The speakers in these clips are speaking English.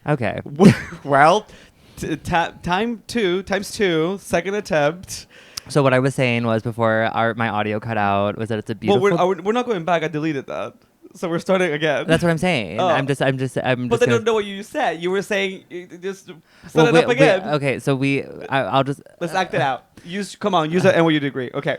Okay. Well, times two, second attempt. So what I was saying was before my audio cut out was that it's a Well, beautiful. we're not going back. I deleted that, so we're starting again. That's what I'm saying. Oh, I'm but just they gonna. don't know what you said. You were saying just set Well, it up again. okay. So I'll just. Let's act it out. Come on, use an NYU degree. Okay.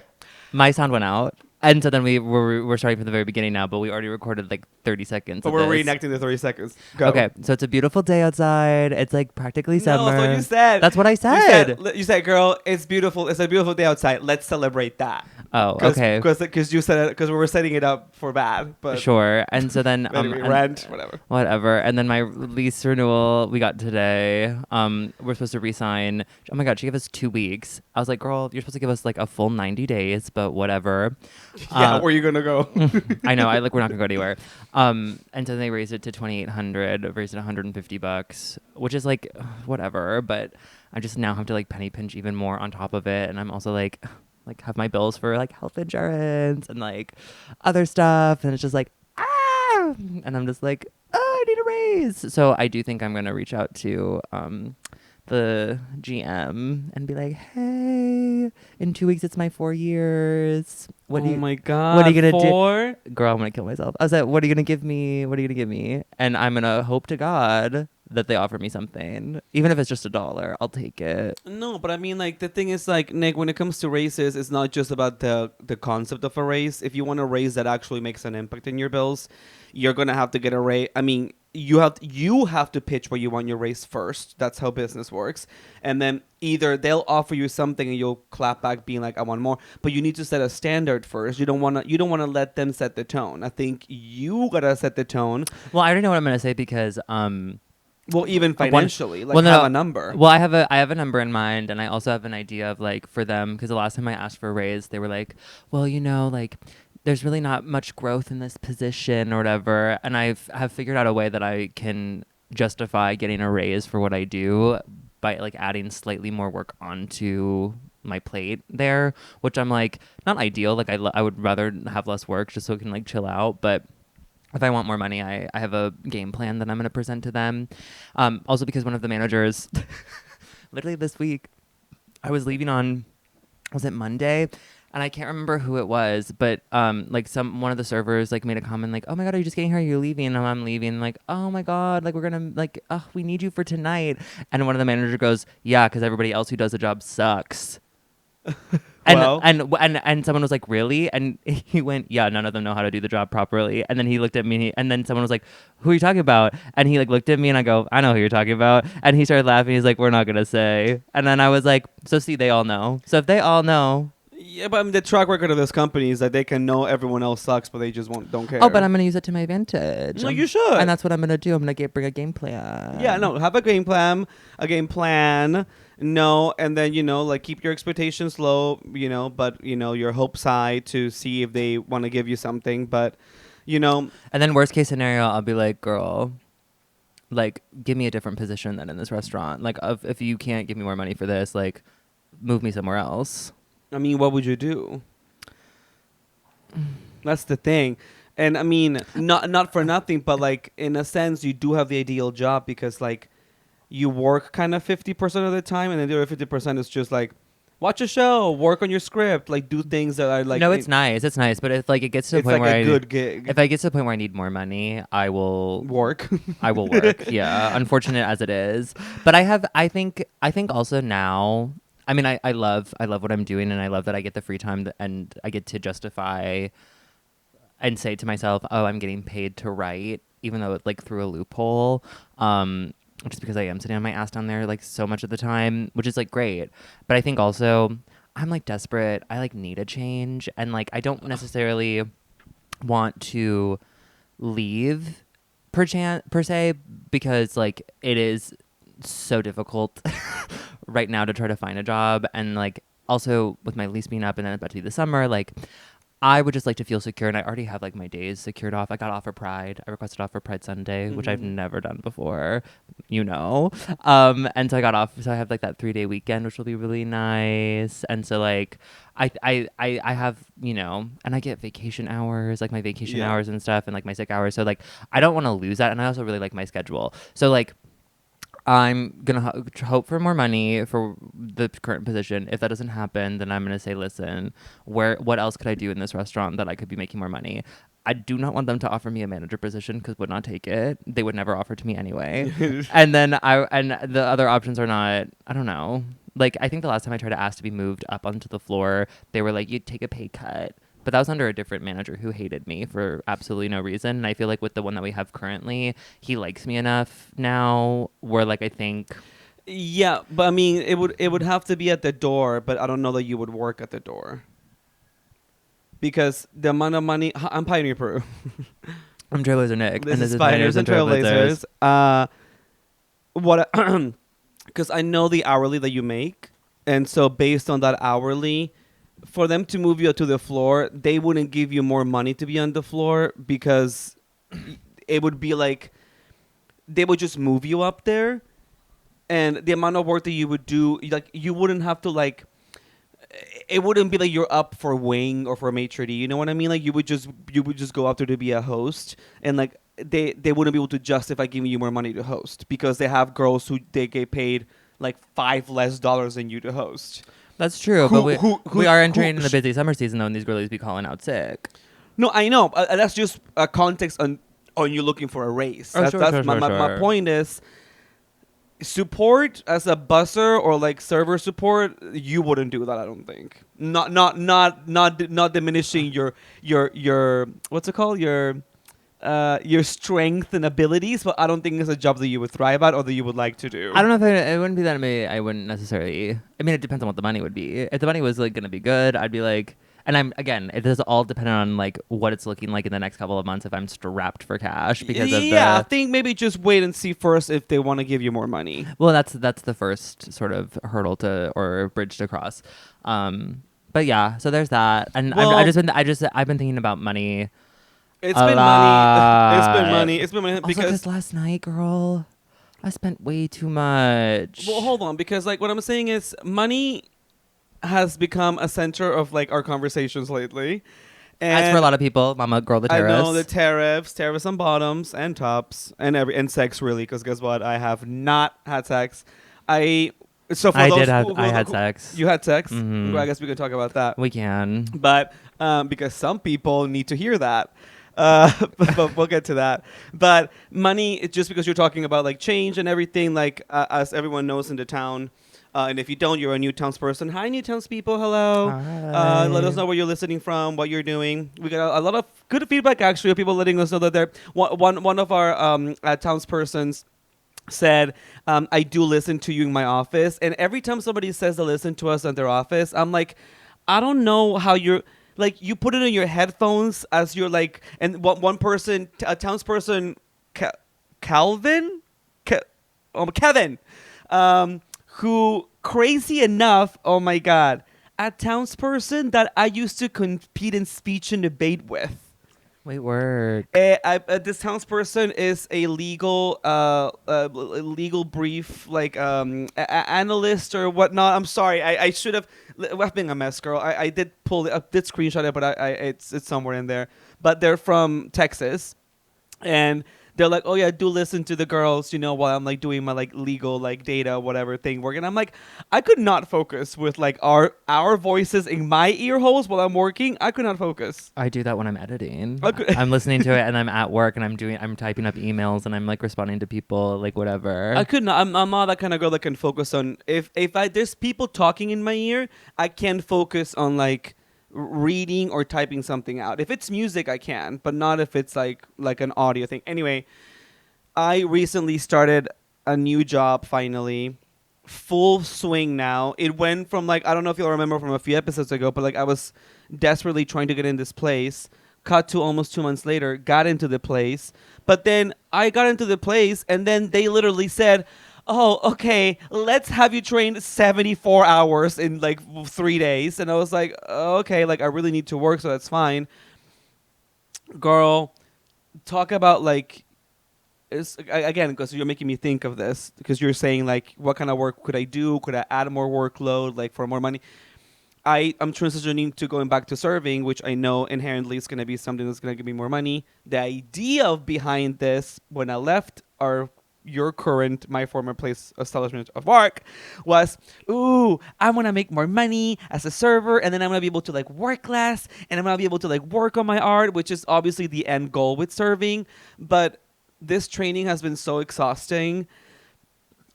My sound went out, and so then we're starting from the very beginning now. But we already recorded like 30 seconds. But of we're this. reenacting the 30 seconds. Go. Okay, so it's a beautiful day outside. It's like practically No, summer. that's what you said. That's what I said. You said, girl, it's beautiful. It's a beautiful day outside. Let's celebrate that. Oh, okay. Because you said it, because we were setting it up for bad. But Sure. And so then anyway, and- rent, whatever. Whatever. And then my lease renewal we got today. We're supposed to resign. Oh my god, she gave us 2 weeks. I was like, girl, you're supposed to give us like a full 90 days, but whatever. Yeah, where are you gonna go? I know. We're not gonna go anywhere. And so they raised it to 2,800, raised it $150, which is like whatever. But I just now have to like penny pinch even more on top of it, and I'm also like have my bills for like health insurance and like other stuff, and it's just like and I'm just like, oh, I need a raise. So I do think I'm gonna reach out to the GM and be like, hey, in 2 weeks it's my 4 years. Oh my god! What are you gonna do? Girl, I'm gonna kill myself. I was like, what are you gonna give me? What are you gonna give me? And I'm gonna hope to God that they offer me something, even if it's just $1. I'll take it. No, but I mean, like, the thing is, like, Nick, when it comes to raises, it's not just about the concept of a raise. If you want a raise that actually makes an impact in your bills, you're gonna have to get a raise. I mean, you have to pitch where you want your raise first. That's how business works. And then either they'll offer you something and you'll clap back being like, I want more. But you need to set a standard first. You don't wanna let them set the tone. I think you gotta set the tone. Well, I already know what I'm gonna say because Well, even financially, have a number. Well, I have a number in mind, and I also have an idea of like for them, because the last time I asked for a raise, they were like, well, like there's really not much growth in this position or whatever, and have figured out a way that I can justify getting a raise for what I do by like adding slightly more work onto my plate there, which I'm like not ideal. Like I would rather have less work just so I can like chill out, but if I want more money, I have a game plan that I'm going to present to them. Also because one of the managers, literally this week, I was leaving on, was it Monday? And I can't remember who it was, but like one of the servers like made a comment like, oh my God, are you just getting here? You're leaving. And I'm leaving. Like, oh my God, like we're going to like, we need you for tonight. And one of the managers goes, yeah, because everybody else who does the job sucks. And someone was like, really? And he went, yeah, none of them know how to do the job properly. And then he looked at me and then someone was like, who are you talking about? And he like looked at me and I go, I know who you're talking about. And he started laughing. He's like, we're not going to say. And then I was like, so see, they all know. So if they all know. Yeah, but I mean, the track record of this company is that they can know everyone else sucks, but they just don't care. Oh, but I'm going to use it to my advantage. No, you should. And that's what I'm going to do. I'm going to bring a game plan. Yeah, no, have a game plan. No, and then, like keep your expectations low, but, your hopes high to see if they want to give you something. But, And then worst case scenario, I'll be like, girl, like, give me a different position than in this restaurant. Like, if you can't give me more money for this, like, move me somewhere else. I mean, what would you do? That's the thing. And I mean, not for nothing, but like in a sense, you do have the ideal job because like you work kind of 50% of the time, and then the other 50% is just like watch a show, work on your script, like do things that are like. No, it's nice. It's nice, but if like it gets to the point like where a good gig. If I get to the point where I need more money, I will work. I will work. Yeah, unfortunate as it is, but I think also now. I mean, I love what I'm doing, and I love that I get the free time and I get to justify and say to myself, oh, I'm getting paid to write, even though it's like through a loophole, just because I am sitting on my ass down there like so much of the time, which is like great. But I think also I'm like desperate. I like need a change, and like I don't necessarily want to leave per se, because like it is so difficult right now to try to find a job, and like also with my lease being up and then about to be the summer, like I would just like to feel secure, and I already have like my days secured off. I got off for Pride. I requested off for Pride Sunday, which I've never done before, and so I got off. So I have like that 3-day weekend, which will be really nice. And so like I have, and I get vacation hours, like my vacation hours and stuff, and like my sick hours. So like I don't want to lose that, and I also really like my schedule. So like I'm gonna hope for more money for the current position. If that doesn't happen, then I'm gonna say, listen, what else could I do in this restaurant that I could be making more money? I do not want them to offer me a manager position because would not take it. They would never offer to me anyway. And then and the other options are not. I don't know. Like I think the last time I tried to ask to be moved up onto the floor, they were like, you'd take a pay cut. But that was under a different manager who hated me for absolutely no reason. And I feel like with the one that we have currently, he likes me enough now where like I think Yeah, but I mean, it would have to be at the door, but I don't know that you would work at the door because the amount of money. I'm Pioneer Peru. I'm Trailblazer Nick. This and is Pioneers and Trailblazers. What? Because I know the hourly that you make, and so based on that hourly, for them to move you to the floor, they wouldn't give you more money to be on the floor because it would be like they would just move you up there, and the amount of work that you would do, like you wouldn't have to like. It wouldn't be like you're up for wing or for maitre d'. You know what I mean? Like you would just go up there to be a host, and like they wouldn't be able to justify giving you more money to host because they have girls who they get paid like $5 less than you to host. That's true, but we are entering in the busy summer season though, and these girlies be calling out sick. No, I know. That's just a context on you looking for a raise. Oh, That's my point is support as a busser or like server support. You wouldn't do that, I don't think. Not diminishing your what's it called, your strength and abilities, but I don't think it's a job that you would thrive at or that you would like to do. I don't know if it wouldn't be that I wouldn't necessarily. I mean, it depends on what the money would be. If the money was like gonna be good, I'd be like. And it is all dependent on like what it's looking like in the next couple of months if I'm strapped for cash because of I think maybe just wait and see first if they want to give you more money. Well, that's the first sort of hurdle or bridge to cross. But yeah, so there's that, and I've been thinking about money. It's been money. It's been money Also, because last night, girl, I spent way too much. Well, hold on, because like what I'm saying is money has become a center of like our conversations lately. And as for a lot of people, mama, girl, the tariffs. I know the tariffs on bottoms and tops and sex really, because guess what? I have not had sex. I had sex. You had sex? Mm-hmm. Well, I guess we can talk about that. We can. But because some people need to hear that. But we'll get to that. But money, just because you're talking about like change and everything, like as everyone knows in the town, and if you don't, you're a new townsperson. Hi, new townspeople. Hello. Hi. Let us know where you're listening from, what you're doing. We got a lot of good feedback actually of people letting us know that they're one of our townspersons said, I do listen to you in my office, and every time somebody says they listen to us in their office, I'm like, I don't know how you're. Like, you put it in your headphones as you're like, and one person, a townsperson, Kevin, who, crazy enough, oh my God, a townsperson that I used to compete in speech and debate with. Wait, work. This townsperson is a legal brief, like analyst or whatnot. I'm sorry, I should have. I've been a mess, girl. I did did screenshot it, but it's somewhere in there. But they're from Texas, and they're like, oh yeah, do listen to the girls, while I'm like doing my like legal like data whatever thing working. I'm like, I could not focus with like our voices in my ear holes while I'm working. I could not focus. I do that when I'm editing. I'm listening to it and I'm at work and I'm typing up emails and I'm like responding to people like whatever. I could not. I'm not that kind of girl that can focus on if there's people talking in my ear, I can't focus on like reading or typing something out. If it's music, I can, but not if it's like an audio thing. Anyway, I recently started a new job finally, full swing now. It went from like, I don't know if you'll remember from a few episodes ago, but like I was desperately trying to get in this place, cut to almost 2 months later, got into the place. But then I got into the place and then they literally said, oh, okay, let's have you trained 74 hours in like 3 days. And I was like, okay, like I really need to work, so that's fine. Girl, talk about like, again, because you're making me think of this, because you're saying like, what kind of work could I do? Could I add more workload, like for more money? I'm transitioning to going back to serving, which I know inherently is going to be something that's going to give me more money. The idea behind this, when I left our your current, my former place establishment of work was, ooh, I want to make more money as a server, and then I'm gonna be able to like work less, and I'm gonna be able to like work on my art, which is obviously the end goal with serving. But this training has been so exhausting,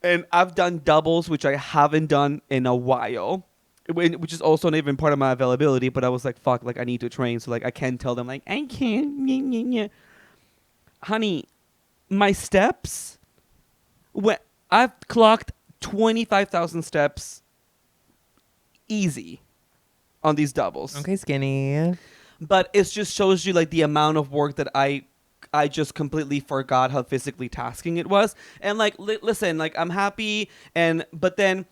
and I've done doubles, which I haven't done in a while, which is also not even part of my availability. But I was like, fuck, like I need to train, so like I can't tell them like I can't, honey. My steps, when I've clocked 25,000 steps easy on these doubles. Okay, skinny. But it just shows you like the amount of work that I just completely forgot how physically tasking it was. And like listen, like I'm happy, but then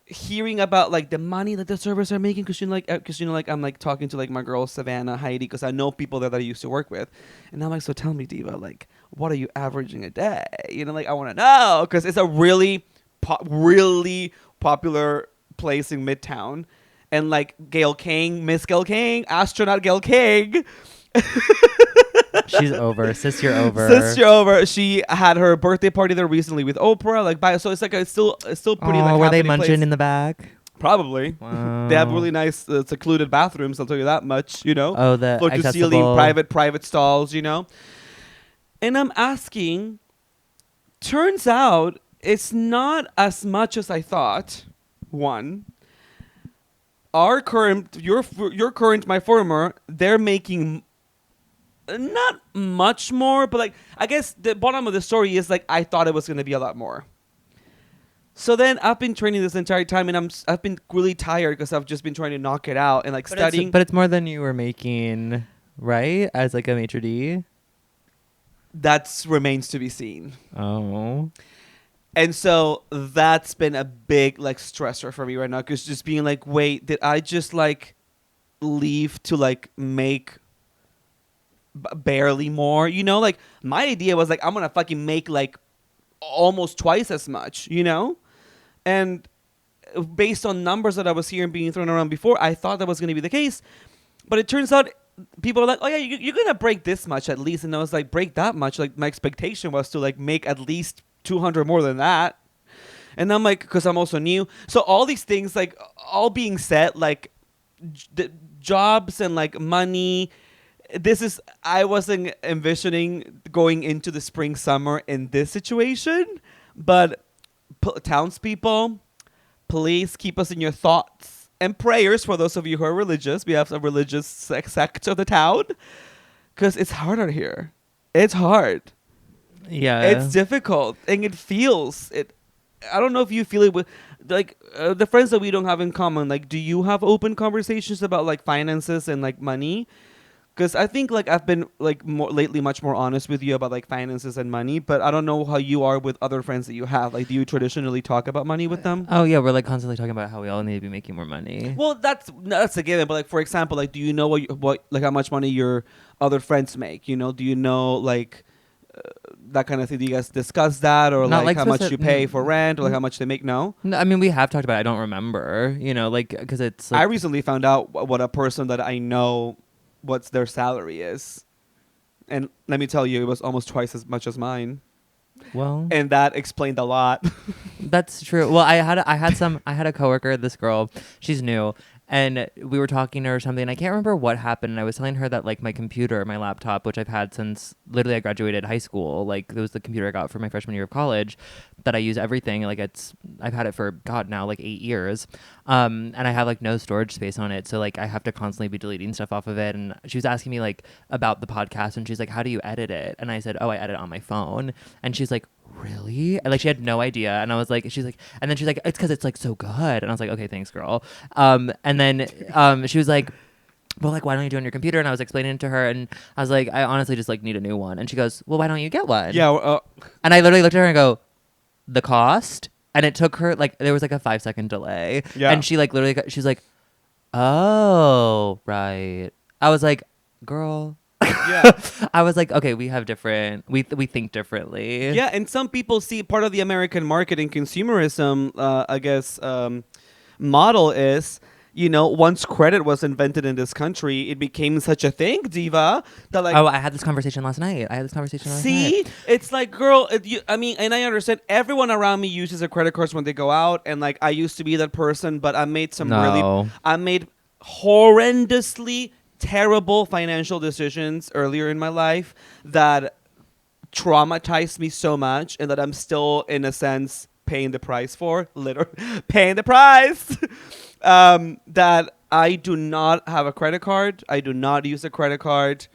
hearing about like the money that the servers are making, because like I'm like talking to like my girl Savannah, Heidi, because I know people there that I used to work with, and I'm like, so tell me, Diva, like what are you averaging a day? Like I want to know, because it's a really popular place in Midtown, and like Gail King, Miss Gail King, astronaut Gail King. She's over. Sis, you're over. Sis, you're over. She had her birthday party there recently with Oprah. So it's like it's still pretty. Like, were they munching place. in the back? Probably. Wow. They have really nice secluded bathrooms. I'll tell you that much. Oh, the floor to accessible ceiling private stalls. And I'm asking. Turns out it's not as much as I thought. One. Our current, your current, my former, they're making not much more, but like I guess the bottom of the story is like I thought it was gonna be a lot more. So then I've been training this entire time, and I've been really tired because I've just been trying to knock it out and like studying. But it's more than you were making, right? As like a maitre d'. That remains to be seen. Oh. And so that's been a big like stressor for me right now, because just being like, wait, did I just like leave to like make barely more? Like my idea was like I'm gonna fucking make like almost twice as much, and based on numbers that I was hearing being thrown around before, I thought that was gonna be the case, but it turns out people are like, oh yeah, you're gonna break this much at least, and I was like, break that much? Like my expectation was to like make at least 200 more than that. And I'm like, because I'm also new, so all these things like all being said, like jobs and like money, I wasn't envisioning going into the spring summer in this situation, but townspeople, please keep us in your thoughts and prayers. For those of you who are religious, we have a religious sect of the town, because it's hard out here. It's hard. Yeah, it's difficult, and it feels it. I don't know if you feel it with like the friends that we don't have in common. Like, do you have open conversations about like finances and like money? Because I think like I've been like more lately much more honest with you about like finances and money, but I don't know how you are with other friends that you have. Like, do you traditionally talk about money with them? Oh yeah, we're like constantly talking about how we all need to be making more money. Well, that's a given. But like, for example, like, do you know what like how much money your other friends make? Do you know like that kind of thing? Do you guys discuss that, or Not like like how much you pay for rent, or like how much they make? No, I mean we have talked about it. I don't remember. Like because it's. Like, I recently found out what a person that I know, what's their salary is, and let me tell you, it was almost twice as much as mine. Well, and that explained a lot. That's true. Well, I had a coworker, this girl, she's new, and we were talking to her or something. I can't remember what happened, and I was telling her that like my computer, my laptop, which I've had since literally I graduated high school, like it was the computer I got for my freshman year of college, that I use everything. Like I've had it for God now like 8 years, and I have like no storage space on it, so like I have to constantly be deleting stuff off of it. And she was asking me like about the podcast, and she's like, "How do you edit it?" And I said, "Oh, I edit on my phone." And she's like, "Really?" And like she had no idea, and I was like, she's like, and then she's like, "It's because it's like so good." And I was like, "Okay, thanks, girl." And then she was like, "Well, like, why don't you do it on your computer?" And I was explaining it to her, and I was like, "I honestly just like need a new one." And she goes, "Well, why don't you get one?" Yeah. And I literally looked at her and go, "The cost?" And it took her like there was like a 5-second delay. Yeah. And she like literally she's like, "Oh, right." I was like, "Girl." Yeah. I was like, okay, we have different, we think differently. Yeah, and some people see part of the American market and consumerism, I guess, model is once credit was invented in this country, it became such a thing, diva, that like, Oh, I had this conversation last night. see, it's like, girl, and I understand everyone around me uses a credit cards when they go out, and like I used to be that person, but No. I made horrendously terrible financial decisions earlier in my life that traumatized me so much, and that I'm still, in a sense, paying the price for, literally paying the price. That I do not have a credit card. I do not use a credit card.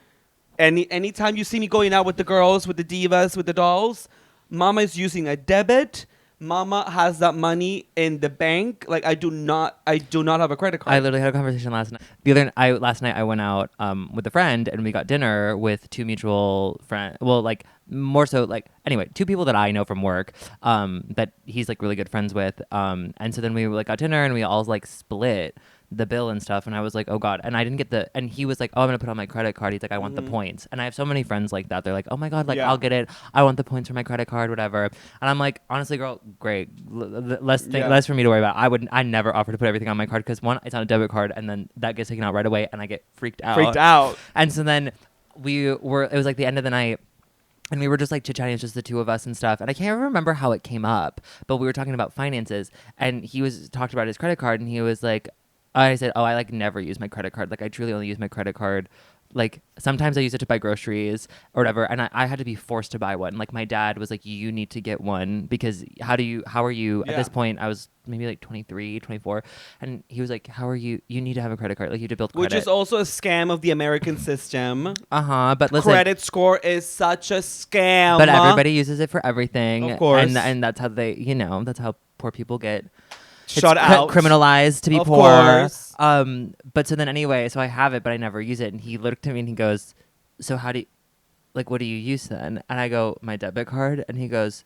Anytime you see me going out with the girls, with the divas, with the dolls, Mama is using a debit. Mama has that money in the bank. Like I do not have a credit I card. literally had a conversation last night. Last night I went out with a friend and we got dinner with two mutual friends. Well, like more so like anyway, two people that I know from work that he's like really good friends with. And so then we like got dinner and we all like split the bill and stuff, and I was like, oh god. And I didn't get and he was like, oh, I'm gonna put on my credit card. He's like, I want the points. And I have so many friends like that. They're like, oh my god, like Yeah. I'll get it. I want the points for my credit card, whatever. And I'm like, honestly, girl, great. Less for me to worry about. I never offer to put everything on my card because one, it's on a debit card, and then that gets taken out right away, and I get freaked out. And so then it was like the end of the night. And we were just like chit-chatting, it's just the two of us and stuff. And I can't remember how it came up, but we were talking about finances. And he talked about his credit card, and he was like, I said, oh, I like never use my credit card. Like I truly only use my credit card. Like sometimes I use it to buy groceries or whatever. And I had to be forced to buy one. Like my dad was like, you need to get one because how are you at this point? I was maybe like 23, 24. And he was like, how are you? You need to have a credit card. Like you need to build credit. Which is also a scam of the American system. But listen. Credit score is such a scam. But everybody uses it for everything. Of course. And that's how that's how poor people get shut out, criminalized to be of poor. Course. But so then anyway, so I have it, but I never use it. And he looked at me and he goes, so what do you use then? And I go, my debit card. And he goes,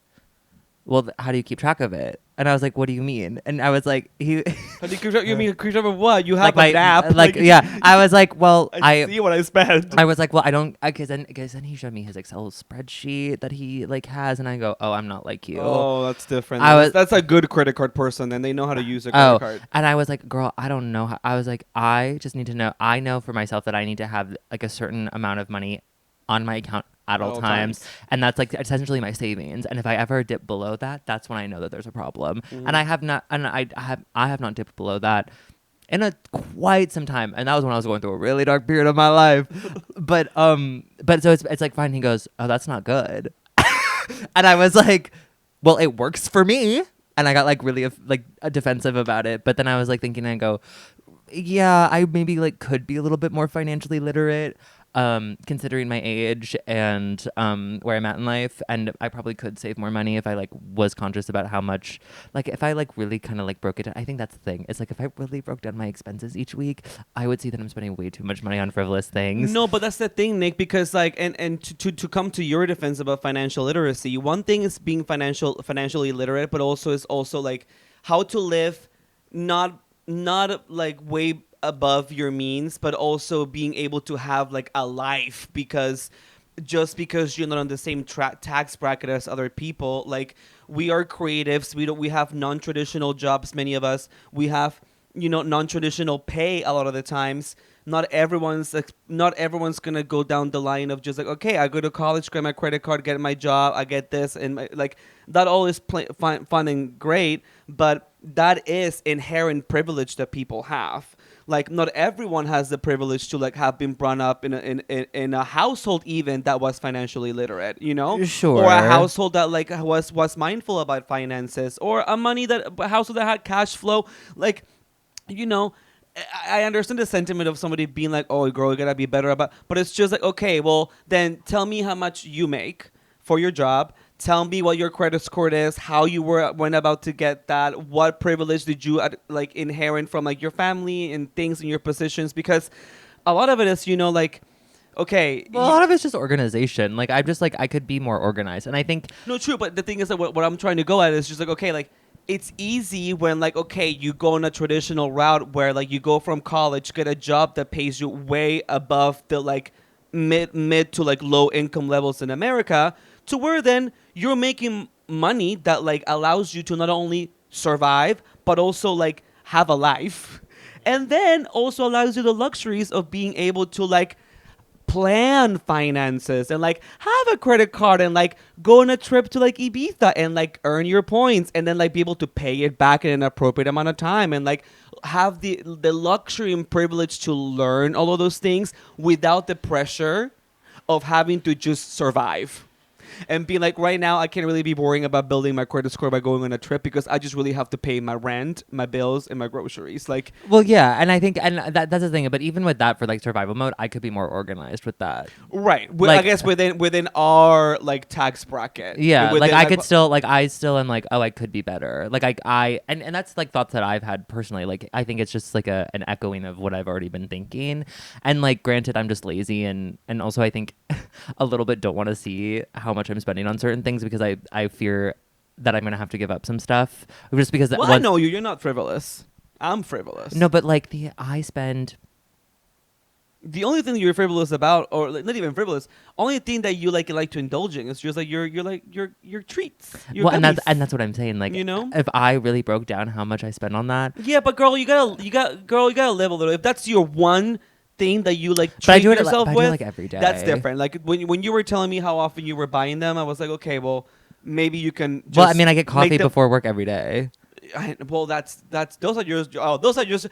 well, how do you keep track of it? And I was like, what do you mean? And I was like, how do you keep track? You mean keep track of what? You have like an app. Yeah. I was like, well, I see what I spent. I was like, well, I don't, because then he showed me his Excel spreadsheet that he like has, and I go, oh, I'm not like you. Oh, that's different. That's a good credit card person, and they know how to use a credit card. And I was like, girl, I don't know. I was like, I just need to know. I know for myself that I need to have like a certain amount of money on my account at all times. And that's like essentially my savings. And if I ever dip below that, that's when I know that there's a problem. And I have not dipped below that in quite some time. And that was when I was going through a really dark period of my life. but so it's like fine. He goes, oh, that's not good. And I was like, well, it works for me. And I got like really defensive about it. But then I was like thinking, I go, yeah, I maybe like could be a little bit more financially literate. Considering my age and where I'm at in life, and I probably could save more money if I like was conscious about how much, like if I like really kind of like broke it down. I think that's the thing. It's like if I really broke down my expenses each week, I would see that I'm spending way too much money on frivolous things. No, but that's the thing, Nick, because like and to come to your defense about financial literacy, one thing is being financially literate, but also is also like how to live not like way above your means, but also being able to have like a life, because just because you're not on the same tax bracket as other people, like we are creatives, we have non-traditional jobs, many of us, we have non-traditional pay a lot of the times. Not everyone's gonna go down the line of just like, okay, I go to college, get my credit card, get my job, I get this, and like that all is fun and great, but that is inherent privilege that people have. Like not everyone has the privilege to like have been brought up in a household even that was financially literate, Sure. or a household that like was mindful about finances, or a household that had cash flow, like. I understand the sentiment of somebody being like, oh, girl, you gotta be better about, but it's just like, okay, well, then tell me how much you make for your job. Tell me what your credit score is, how you went about to get that, what privilege did you like inherit from like your family and things in your positions, because a lot of it is, like, okay. Well, a lot of it's just organization. Like, I'm just like, I could be more organized. And I think. No, true. But the thing is that what I'm trying to go at is just like, okay, like, it's easy when like, okay, you go on a traditional route where like you go from college, get a job that pays you way above the like mid to like low income levels in America, to where then you're making money that like allows you to not only survive, but also like have a life. And then also allows you the luxuries of being able to like plan finances and like have a credit card and like go on a trip to like Ibiza and like earn your points and then like be able to pay it back in an appropriate amount of time and like have the luxury and privilege to learn all of those things without the pressure of having to just survive. And be like, right now, I can't really be worrying about building my credit score by going on a trip because I just really have to pay my rent, my bills, and my groceries. Like, Well, yeah, and I think, and that's the thing. But even with that, for like survival mode, I could be more organized with that. right? Like- I guess within our like tax bracket. Yeah, Within, like I could still, like I still am like, oh, I could be better. Like and that's like thoughts that I've had personally. Like I think it's just like an echoing of what I've already been thinking. And like, granted, I'm just lazy, and also I think a little bit don't want to see how much I'm spending on certain things because I fear that I'm gonna have to give up some stuff just because. Well, I know you. You're not frivolous. I'm frivolous. No, but like I spend. The only thing you're frivolous about, or like, not even frivolous, only thing that you like to indulge in is just like your treats. Your Well, and gummies. that's what I'm saying. Like, You know? if I really broke down how much I spend on that, Yeah, but girl, you gotta live a little. If that's your one thing that you like But I treat do it, yourself but I do it, with, like, every day. that's different. Like when you were telling me how often you were buying them, I was like, okay, well, maybe you can. Just well, I mean, I get coffee make them- before work every day. Well, that's those are yours. Oh, those are just.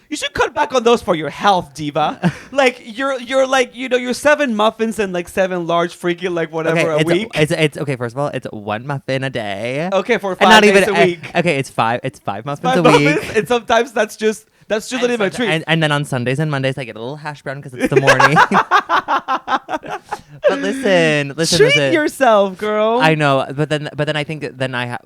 You should cut back on those for your health, diva. Like you're like you're 7 muffins and like 7 large freaking like whatever a week. It's okay. First of all, it's 1 muffin a day. Okay, for And 5 not days even a week. okay, it's 5 muffins 5 a muffins, week. and sometimes that's just not even a treat. And then on Sundays and Mondays, I get a little hash brown because it's the morning. But listen, Treat yourself, girl. I know, but then I think then I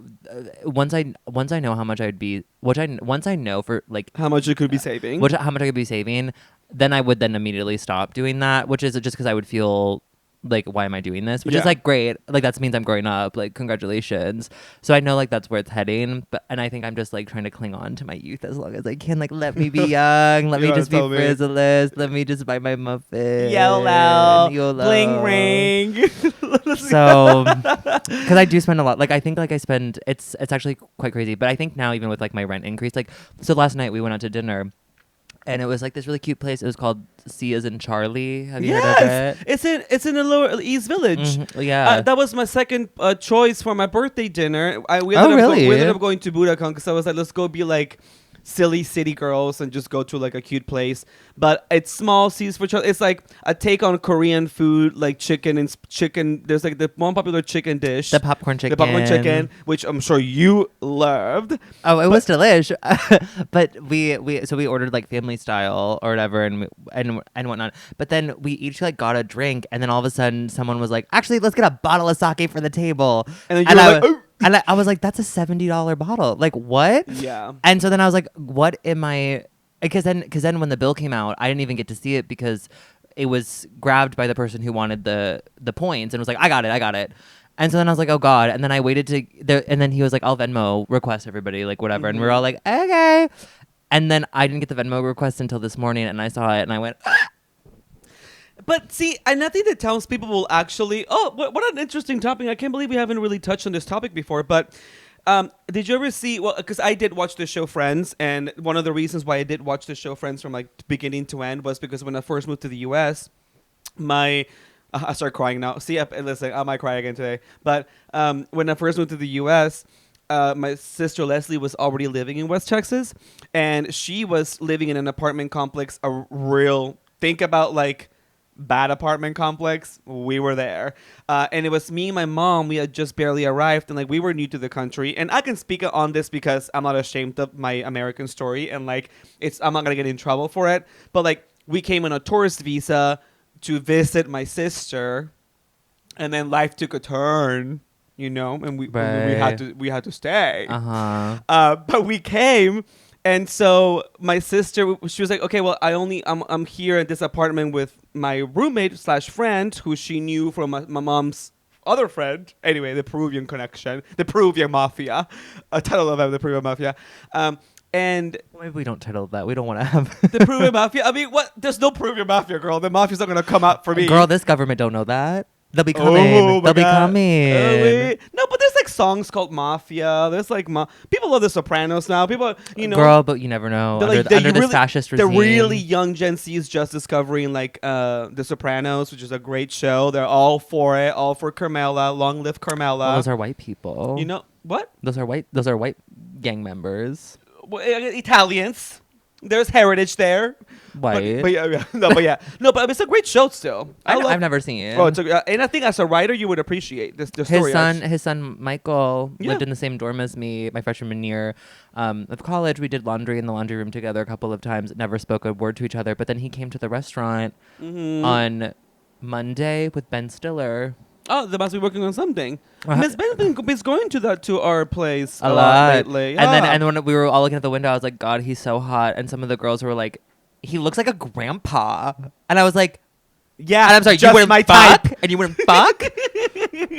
once I know how much I'd be, once I know for like How much you could be saving? how much I could be saving, then I would then immediately stop doing that, which is just because I would feel like, why am I doing this? Which is Yeah. like great, like that means I'm growing up, like congratulations. So I know like that's where it's heading, and I think I'm just like trying to cling on to my youth as long as I can. Like, let me be young, let You me wanna just be tell me? frivolous, let me just buy my muffin, YOLO, bling ring. So, because I do spend a lot. Like I think like I spend. It's actually quite crazy. But I think now even with like my rent increase, like so last night we went out to dinner, and it was like this really cute place. It was called See as in Charlie. Have you heard of it? It's in the Lower East Village. Mhm, yeah. That was my second choice for my birthday dinner. We really? ended up going to Budokan because I was like, let's go be like silly city girls and just go to like a cute place. But it's small C's for Charlie. It's like a take on Korean food, like chicken and chicken. There's like the one popular chicken dish, The popcorn chicken. the popcorn chicken, which I'm sure you loved. Oh, it was delish. But we ordered like family style or whatever and whatnot. But then we each like got a drink, and then all of a sudden someone was like, actually, let's get a bottle of sake for the table. And then you were like, "Oh." and I was like, that's a $70 bottle. Like, what? Yeah. And so then I was like, what am I? Because then when the bill came out, I didn't even get to see it because it was grabbed by the person who wanted the points and was like, I got it. And so then I was like, oh God. And then I waited and then he was like, I'll Venmo request everybody, like whatever. And we were all like, okay. And then I didn't get the Venmo request until this morning, and I saw it and I went, ah. But see, and I think that townspeople will actually. Oh, what an interesting topic! I can't believe we haven't really touched on this topic before. But did you ever see? Well, because I did watch the show Friends, and one of the reasons why I did watch the show Friends from like beginning to end was because when I first moved to the U.S., I start crying now. See, listen, I might cry again today. But when I first moved to the U.S., my sister Leslie was already living in West Texas, and she was living in an apartment complex. Think about like bad apartment complex. We were there, and it was me and my mom. We had just barely arrived, and like we were new to the country. And I can speak on this because I'm not ashamed of my American story, and like I'm not gonna get in trouble for it. But like we came on a tourist visa to visit my sister, and then life took a turn, and we had to stay. But we came. And so my sister, she was like, okay, well, I'm here at this apartment with my roommate / friend who she knew from my mom's other friend. Anyway, the Peruvian connection, the Peruvian mafia, a title of the Peruvian mafia. And Maybe we don't title that. We don't want to have the Peruvian mafia. I mean, what? There's no Peruvian mafia, girl. The mafia's not going to come out for me. Girl, this government don't know that. They'll be coming. Oh my They'll be God. coming. No, but there's like songs called Mafia. There's like people love The Sopranos now. People, Girl, but you never know. they're like Under this fascist the regime. really young Gen Z is just discovering like The Sopranos, which is a great show. They're all for it, all for Carmela. Long live Carmela. Well, those are white people. You know what? Those are white gang members. Well, Italians. There's heritage there. White. But yeah, no, but it's a great show still. I've never seen it. Oh, and I think as a writer, you would appreciate this. The story His son Michael Yeah. lived in the same dorm as me my freshman year of college. We did laundry in the laundry room together a couple of times. Never spoke a word to each other. But then he came to the restaurant on Monday with Ben Stiller. Oh, they must be working on something. Uh-huh. Miss Ben is going to our place A lot lately. And Yeah. then when we were all looking at the window, I was like, God, he's so hot. And some of the girls were like, he looks like a grandpa. And I was like, yeah, and I'm sorry, just you wouldn't my fuck? type. And you wouldn't fuck?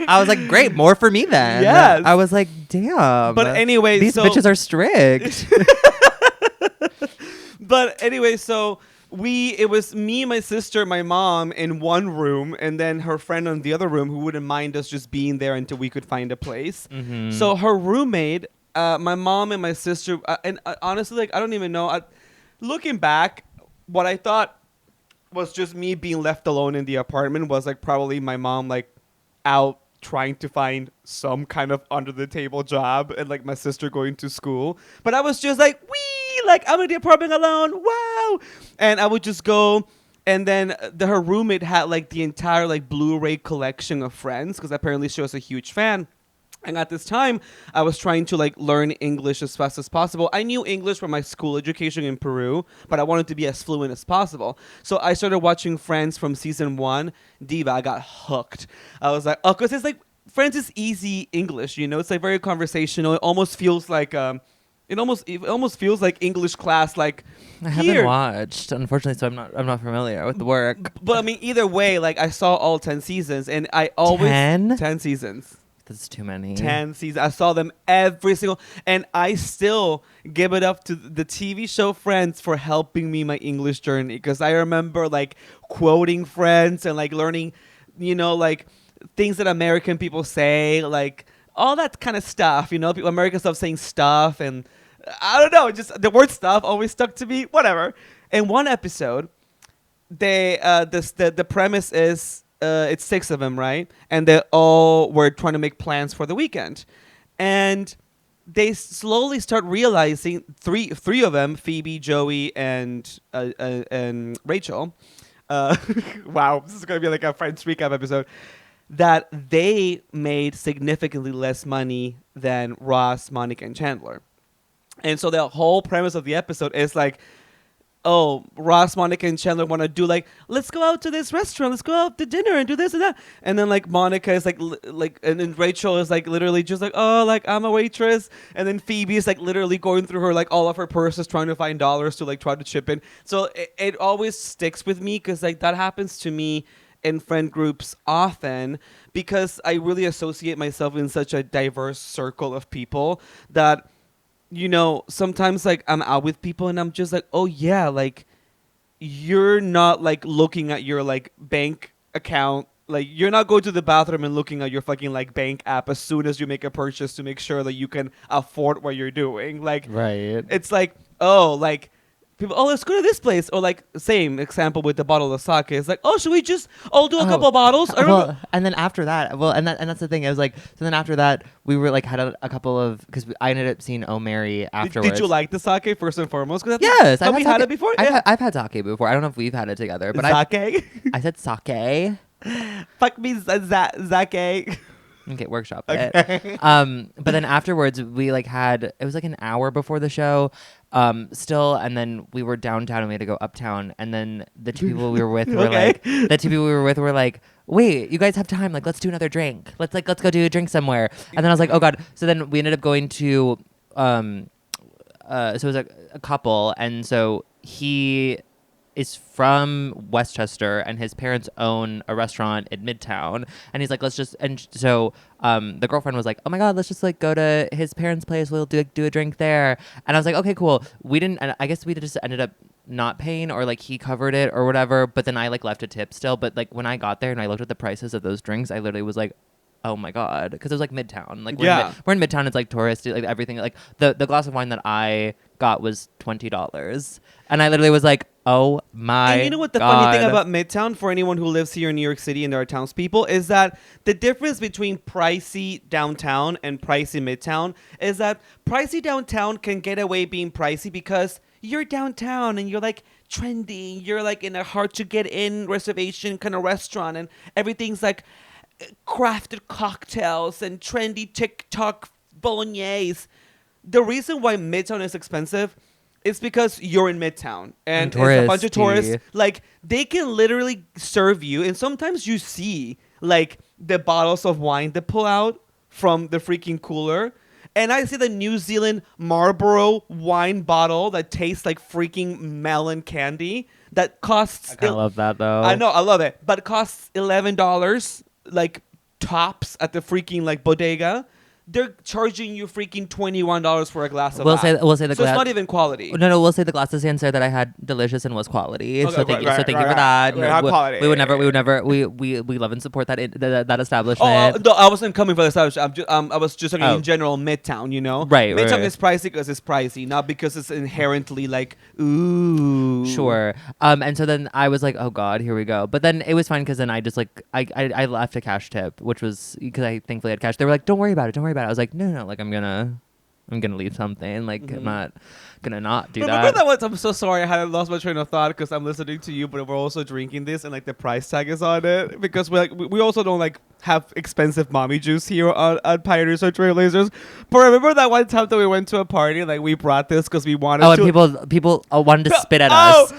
I was like, great, more for me then. Yes. I was like, damn. But anyway, these so- bitches are strict. But anyway, so it was me, my sister, my mom in one room, and then her friend in the other room who wouldn't mind us just being there until we could find a place. Mhm. So her roommate, my mom and my sister, and honestly, like I don't even know. Looking back, what I thought was just me being left alone in the apartment was like probably my mom like out trying to find some kind of under the table job and like my sister going to school. But I was just like, wee, like I'm in the apartment alone. Wow. And I would just go. And then her roommate had like the entire like Blu-ray collection of Friends because apparently she was a huge fan. And at this time, I was trying to like learn English as fast as possible. I knew English from my school education in Peru, but I wanted to be as fluent as possible. So I started watching Friends from season 1. Diva, I got hooked. I was like, oh, because it's like Friends is easy English, you know? It's like very conversational. It almost feels like it almost feels like English class. Like I here. haven't watched, unfortunately, so I'm not familiar with the work. But I mean, either way, like I saw all 10 seasons, and I always 10? 10 seasons. That's too many. 10 seasons. I saw them every single, and I still give it up to the TV show Friends for helping me my English journey. Because I remember like quoting Friends and like learning, you know, like things that American people say, like all that kind of stuff. You know, people American stuff saying stuff, and I don't know, just the word stuff always stuck to me. Whatever. In one episode, the premise is. It's 6 of them, right? And they all were trying to make plans for the weekend. And they slowly start realizing, three of them, Phoebe, Joey, and Rachel. Wow, this is going to be like a Friends recap episode. That they made significantly less money than Ross, Monica, and Chandler. And so the whole premise of the episode is like, oh, Ross, Monica, and Chandler want to do like, let's go out to this restaurant, let's go out to dinner and do this and that. And then like Monica is like, and then Rachel is like literally just like, oh, like I'm a waitress. And then Phoebe is like literally going through her like all of her purses trying to find dollars to like try to chip in. So it always sticks with me because like that happens to me in friend groups often because I really associate myself in such a diverse circle of people that. You know, sometimes like I'm out with people and I'm just like, oh yeah, like you're not like looking at your like bank account. Like you're not going to the bathroom and looking at your fucking like bank app as soon as you make a purchase to make sure that you can afford what you're doing. Like, Right. it's like, oh, like people, oh, let's go to this place. Or like same example with the bottle of sake. It's like, oh, should we just all do a couple bottles? Well, and then after that, and that's the thing. It was like, so then after that, we were like had a couple of because I ended up seeing Oh Mary afterwards. Did you like the sake first and foremost? Yes, have we had it before? I've had sake before. I don't know if we've had it together, but sake. I said sake. Fuck me, sake. Okay, workshop Okay. it. But then afterwards, we like had it was like an hour before the show, still, and then we were downtown and we had to go uptown. And then the two people we were with were like, wait, you guys have time? Like, let's do another drink. Let's go do a drink somewhere. And then I was like, oh god. So then we ended up going to, so it was a couple, and so he is from Westchester and his parents own a restaurant in Midtown, and he's like, let's just, and so the girlfriend was like, oh my god, let's just like go to his parents' place, we'll do a drink there. And I was like, okay, cool. We didn't, and I guess we just ended up not paying, or like he covered it or whatever. But then I like left a tip still. But like when I got there and I looked at the prices of those drinks, I literally was like, oh my god, because it was like Midtown. Like we're in Midtown. It's like touristy, like everything. Like the glass of wine that I got was $20, and I literally was like, oh my. And you know what the funny thing about Midtown, for anyone who lives here in New York City and there are townspeople, is that the difference between pricey downtown and pricey Midtown is that pricey downtown can get away being pricey because you're downtown and you're like trendy. You're like in a hard to get in reservation kind of restaurant, and everything's like crafted cocktails and trendy TikTok bolognese. The reason why Midtown is expensive is because you're in Midtown and it's a bunch of tourists. Like, they can literally serve you, and sometimes you see like the bottles of wine that pull out from the freaking cooler. And I see the New Zealand Marlboro wine bottle that tastes like freaking melon candy that costs. I kind of love that though. I know, I love it, but it costs $11, like tops at the freaking like bodega. They're charging you freaking $21 for a glass of we'll say the so it's not even quality. No, we'll say the glass of Sancerre that I had delicious and was quality. Okay, so thank you for that. We would never we love and support that establishment. Oh, no, I wasn't coming for the establishment. I was just talking in general Midtown. You know, Midtown is pricey because it's pricey, not because it's inherently like ooh. Sure. And so then I was like, oh god, here we go. But then it was fine because then I just like I left a cash tip, which was because I thankfully had cash. They were like, don't worry about it. I was like, no, like I'm gonna leave something. Like I'm not gonna not do that. Remember that once? I'm so sorry. I had lost my train of thought because I'm listening to you, but we're also drinking this, and like the price tag is on it because we also don't like have expensive mommy juice here on Pioneers or Trailblazers. But remember that one time that we went to a party, like we brought this because we wanted. Oh, and people wanted to spit at us.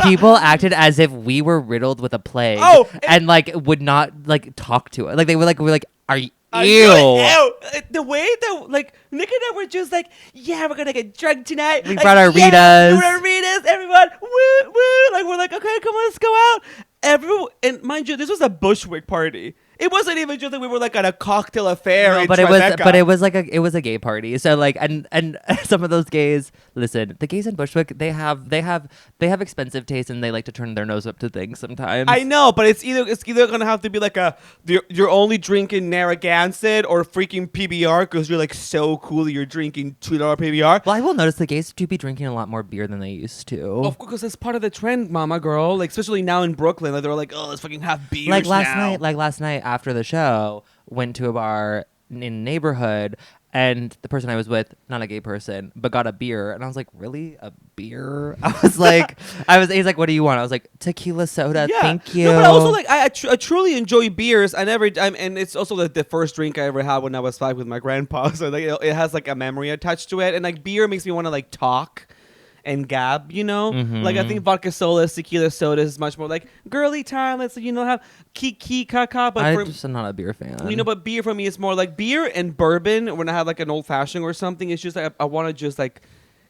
People acted as if we were riddled with a plague. And like would not like talk to us. Like they were like, are you? Ew. The way that like Nick and I were just like, yeah, we're gonna get drunk tonight. We brought our Ritas, everyone. Woo woo. Like we're like, okay, come on, let's go out. Everyone, and mind you, this was a Bushwick party. It wasn't even just that we were like at a cocktail affair. No, but it was a gay party. So like and some of those gays, listen, the gays in Bushwick, they have expensive taste and they like to turn their nose up to things sometimes. I know, but it's either gonna have to be like you're only drinking Narragansett or freaking PBR because you're like so cool that you're drinking $2 PBR. Well, I will notice the gays do be drinking a lot more beer than they used to. Of course, it's part of the trend, mama girl. Like especially now in Brooklyn, like they're like, oh, let's fucking have beers. Like last night after the show, went to a bar in the neighborhood, and the person I was with, not a gay person, but got a beer, and I was like, really, a beer? He's like, what do you want? I was like, tequila soda, thank you. No, but also like I truly enjoy beers. And it's also like the first drink I ever had when I was 5 with my grandpa, so like it has like a memory attached to it, and like beer makes me want to like talk and gab, you know? Like I think vodka sodas, tequila sodas is much more like girly time. Let's have kiki kaka. But I'm just not a beer fan. You know, but beer for me is more like beer and bourbon. When I have like an old fashioned or something, it's just like I want to just like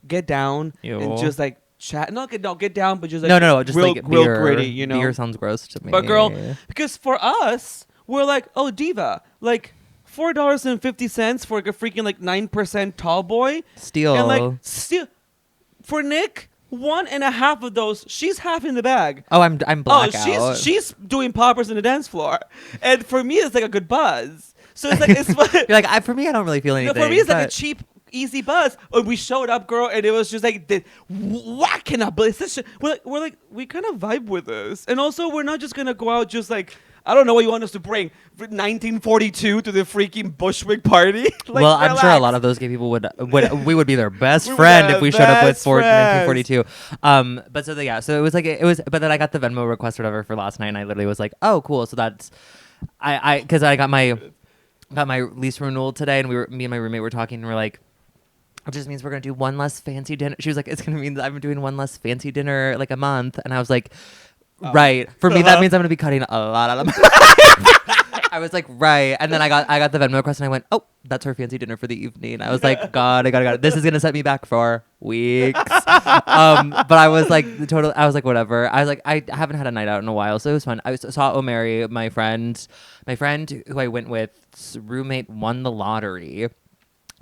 get down and just like chat. Not get down, but just like no, just real, like real beer. gritty. You know, beer sounds gross to me. But girl, because for us, we're like, oh diva, like $4.50 for like a freaking like 9% tall boy. Steal. And like steal. For Nick, 1.5 of those, she's half in the bag. Oh, I'm blackout. Oh, she's doing poppers in the dance floor, and for me, it's like a good buzz. So it's like You're like for me, I don't really feel anything. No, for me, it's like a cheap, easy buzz. And we showed up, girl, and it was just like what can I believe? We're like we kind of vibe with this, and also we're not just gonna go out just like. I don't know what you want us to bring. 1942 to the freaking Bushwick party. Like, well, I'm sure a lot of those gay people we would be their best friend if we showed up with 1942. But so it was. But then I got the Venmo request or whatever for last night, and I literally was like, oh, cool. So that's because I got my lease renewal today, and me and my roommate were talking, and we're like, it just means we're gonna do one less fancy dinner. She was like, it's gonna mean that I'm doing one less fancy dinner like a month, and I was like. Right. For me, that means I'm going to be cutting a lot out of my life. I was like, right. And then I got the Venmo request and I went, oh, that's her fancy dinner for the evening. I was like, God, I got it. This is going to set me back for weeks. But I was like, whatever. I was like, I haven't had a night out in a while, so it was fun. I saw Omari, my friend who I went with, roommate won the lottery.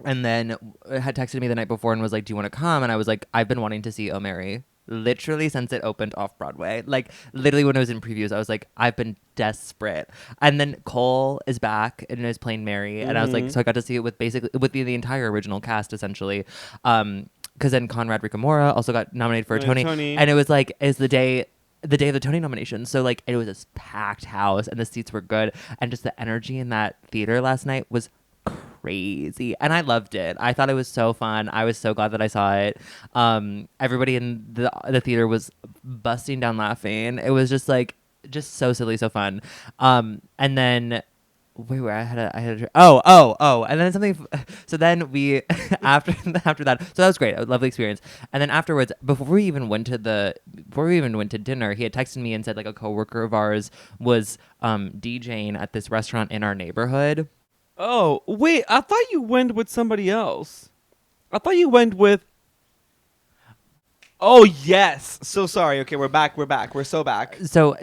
and then had texted me the night before and was like, "Do you want to come?" And I was like, "I've been wanting to see Oh Mary." Literally since it opened off Broadway. Like literally when it was in previews, I was like, I've been desperate. And then Cole is back and is playing Mary. And I was like, so I got to see it with basically with the entire original cast essentially. Because then Conrad Ricamora also got nominated for a Tony. And it was like, is the day of the Tony nominations. So like it was this packed house and the seats were good. And just the energy in that theater last night was crazy, and I loved it. I thought it was so fun. I was so glad that I saw it. Everybody in the theater was busting down laughing. It was just like just so silly, so fun. And then wait, where I had a and then something. So then we after that, so that was great. A lovely experience. And then afterwards, before we even went to dinner, he had texted me and said like a coworker of ours was DJing at this restaurant in our neighborhood. Oh, wait, I thought you went with somebody else. I thought you went with... Oh, yes. So sorry. Okay, we're back. We're so back. He had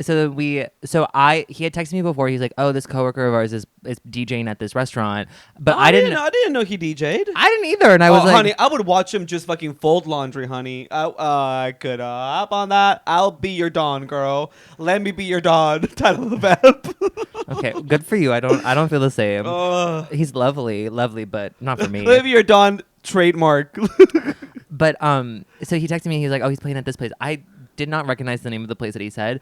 texted me before. He's like, "Oh, this coworker of ours is DJing at this restaurant." But I didn't know he DJ'd. I didn't either. And I was like, honey, I would watch him just fucking fold laundry, honey. I could up on that. I'll be your Dawn, girl. Let me be your Dawn. Title of the ep. Okay, good for you. I don't feel the same. He's lovely, but not for me. Let me be your Dawn trademark. But so he texted me. He's like, "Oh, he's playing at this place." I did not recognize the name of the place that he said,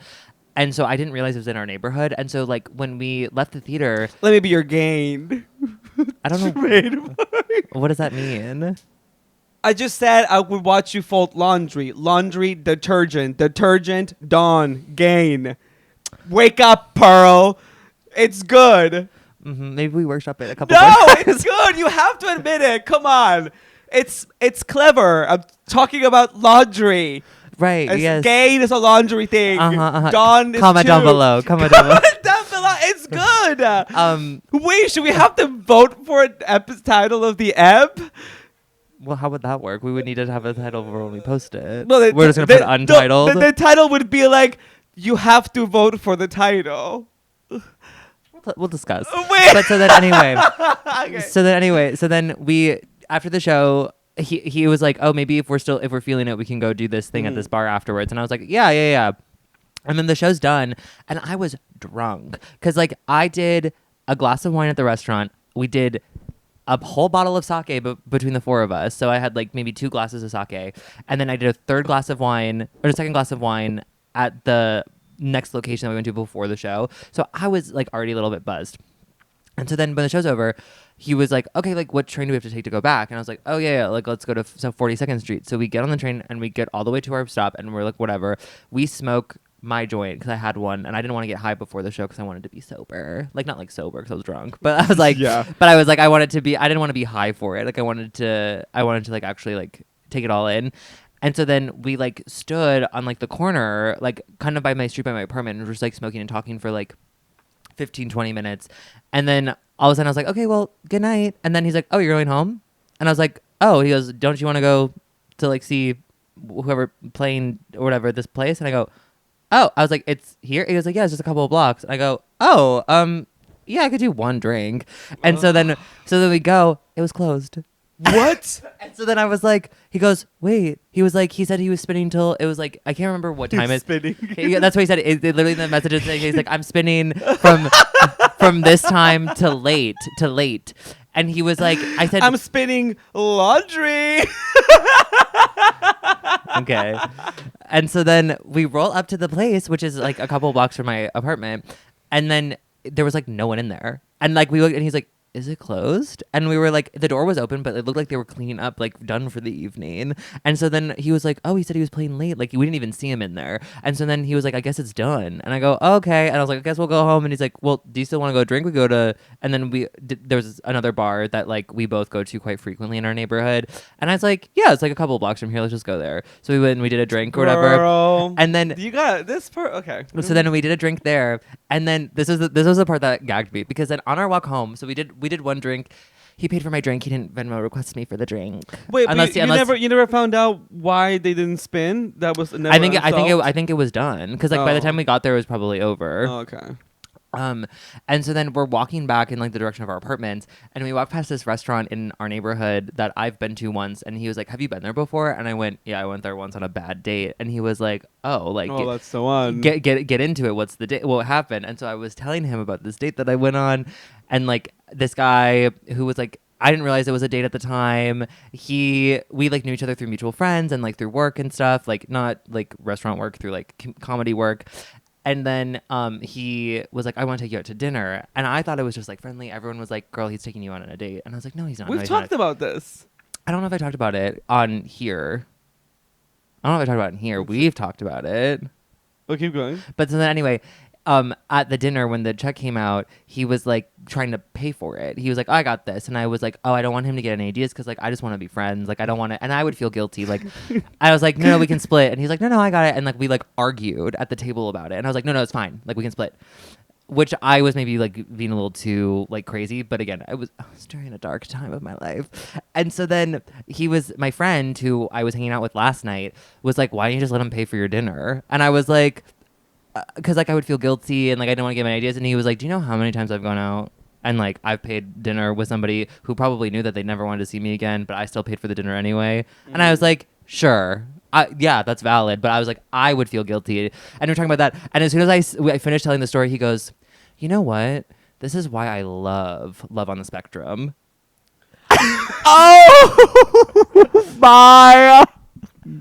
and so I didn't realize it was in our neighborhood. And so like when we left the theater, let me be your gain. I don't know. What does that mean? I just said I would watch you fold laundry. Laundry detergent. Detergent Dawn gain. Wake up, Pearl. It's good. Mm-hmm. Maybe we workshop it a couple. No, it's good. You have to admit it. Come on. It's clever. I'm talking about laundry. Right, yes. Gain is a laundry thing. Dawn is Comment down below. Comment down below. Down below. It's good. Wait, should we have to vote for an title of the ep? Well, how would that work? We would need to have a title when we post it. No, we're just going to put untitled. The title would be like, you have to vote for the title. We'll discuss. Wait. But so then anyway. Okay. So then we... After the show, he was like, "Oh, maybe if we're feeling it, we can go do this thing at this bar afterwards." And I was like, "Yeah." And then the show's done, and I was drunk because like I did a glass of wine at the restaurant. We did a whole bottle of sake between the four of us, so I had like maybe 2 glasses of sake, and then I did a second glass of wine at the next location that we went to before the show. So I was like already a little bit buzzed. And so then when the show's over, he was like, "Okay, like what train do we have to take to go back?" And I was like, "Oh yeah, like let's go to 42nd Street." So we get on the train and we get all the way to our stop and we're like, whatever. We smoke my joint because I had one and I didn't want to get high before the show because I wanted to be sober. Like not like sober because I was drunk, but I was like, yeah. But I was like, I didn't want to be high for it. Like I wanted to like actually like take it all in. And so then we like stood on like the corner, like kind of by my apartment, and we're just like smoking and talking for like 15-20 minutes. And then all of a sudden I was like, "Okay, well, good night." And then he's like, "Oh, you're going home?" And I was like, "Oh." He goes, "Don't you want to go to like see whoever playing or whatever this place?" And I go, "Oh." I was like, "It's here?" He was like, "Yeah, it's just a couple of blocks." And I go, "Oh, yeah, I could do one drink." And so then we go, it was closed. What? And so then I was like, he goes, "Wait." He was like, he said he was spinning till it was like, I can't remember what time it's spinning. That's what he said. It literally in the messages, he's like, "I'm spinning from this time to late. And he was like, I said, "I'm spinning laundry." Okay. And so then we roll up to the place, which is like a couple blocks from my apartment. And then there was like no one in there. And like we looked and he's like, "Is it closed?" And we were like, the door was open, but it looked like they were cleaning up, like done for the evening. And so then he was like, "Oh," he said he was playing late. Like we didn't even see him in there. And so then he was like, "I guess it's done." And I go, "Oh, okay." And I was like, "I guess we'll go home." And he's like, "Well, do you still want to go drink?" We go to, and then there was another bar that like we both go to quite frequently in our neighborhood. And I was like, "Yeah, it's like a couple blocks from here. Let's just go there." So we went and we did a drink or whatever. Girl, and then you got this part. Okay. So then we did a drink there. And then this was the part that gagged me because then on our walk home, so we did one drink. He paid for my drink. He didn't Venmo request me for the drink. Wait, you never found out why they didn't spin? That was never I think it was done because like by the time we got there, it was probably over. Oh, okay. Um, and so then we're walking back in like the direction of our apartments, and we walk past this restaurant in our neighborhood that I've been to once. And he was like, "Have you been there before?" And I went, "Yeah, I went there once on a bad date." And he was like, "Oh, like Oh, that's the one. get into it. What's the date? What happened?" And so I was telling him about this date that I went on, and like this guy who was like. I didn't realize it was a date at the time. We like knew each other through mutual friends and like through work and stuff, like not like restaurant work, through like comedy work. And then he was like, "I want to take you out to dinner." And I thought it was just like friendly. Everyone was like, "Girl, he's taking you on a date." And I was like, "No, he's not." No, We've he's not. talked about this. I don't know if I talked about it on here. I don't know if I talked about it in here. We've talked about it. Oh, keep going. But so then anyway, at the dinner when the check came out, he was like trying to pay for it. He was like, "Oh, I got this," and I was like, "Oh, I don't want him to get any ideas because like I just want to be friends. Like I don't want to," and I would feel guilty. Like I was like, "No, we can split," and he's like, "No, I got it," and like we like argued at the table about it, and I was like, "No, it's fine. Like we can split." Which I was maybe like being a little too like crazy, but again, I was during a dark time of my life, and so then my friend who I was hanging out with last night was like, "Why don't you just let him pay for your dinner?" And I was like, because like I would feel guilty and like I didn't want to give my ideas. And he was like, "Do you know how many times I've gone out and like I've paid dinner with somebody who probably knew that they never wanted to see me again, but I still paid for the dinner anyway?" And I was like, "Sure, yeah, that's valid." But I was like, I would feel guilty. And we're talking about that. And as soon as I finished telling the story, he goes, "You know what? This is why I love Love on the Spectrum." Oh my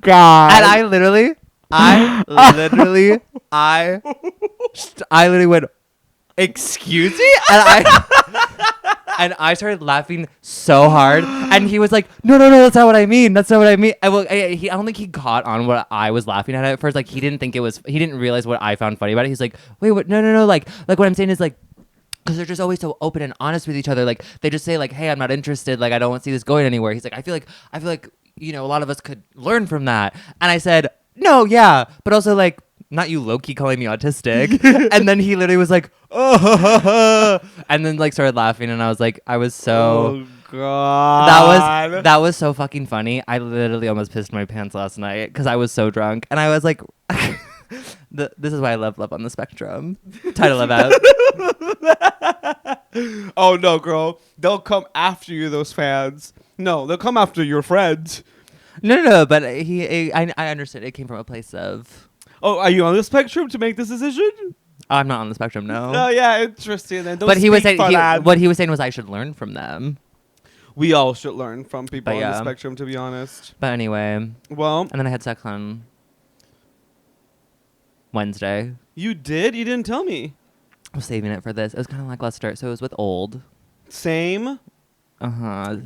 god! And I literally, I literally went, "Excuse me?" And I started laughing so hard, and he was like, "No, that's not what I mean. That's not what I mean." I don't think he caught on what I was laughing at first. Like he didn't realize what I found funny about it. He's like, "Wait, what? No, like what I'm saying is like." Because they're just always so open and honest with each other. Like they just say like, "Hey, I'm not interested. Like I don't want to see this going anywhere." He's like, I feel like a lot of us could learn from that." And I said, "No, yeah, but also like not you low-key calling me autistic." And then he literally was like, "Oh," and then like started laughing, and I was like, I was so. Oh god. That was so fucking funny. I literally almost pissed my pants last night because I was so drunk, and I was like. This is why I love Love on the Spectrum. Title of it. Oh no, girl. They'll come after you, those fans. No, they'll come after your friends. No, but I understood it came from a place of. Oh, are you on the spectrum to make this decision? I'm not on the spectrum, no. Oh yeah, interesting. Then don't but he was speak saying for that. what he was saying was I should learn from them. We all should learn from people But on yeah. the spectrum, to be honest. But anyway, Well, and then I had sex on Wednesday. you did? You didn't tell me. I was saving it for this. It was kind of lackluster, so it was with old. Same. Uh-huh.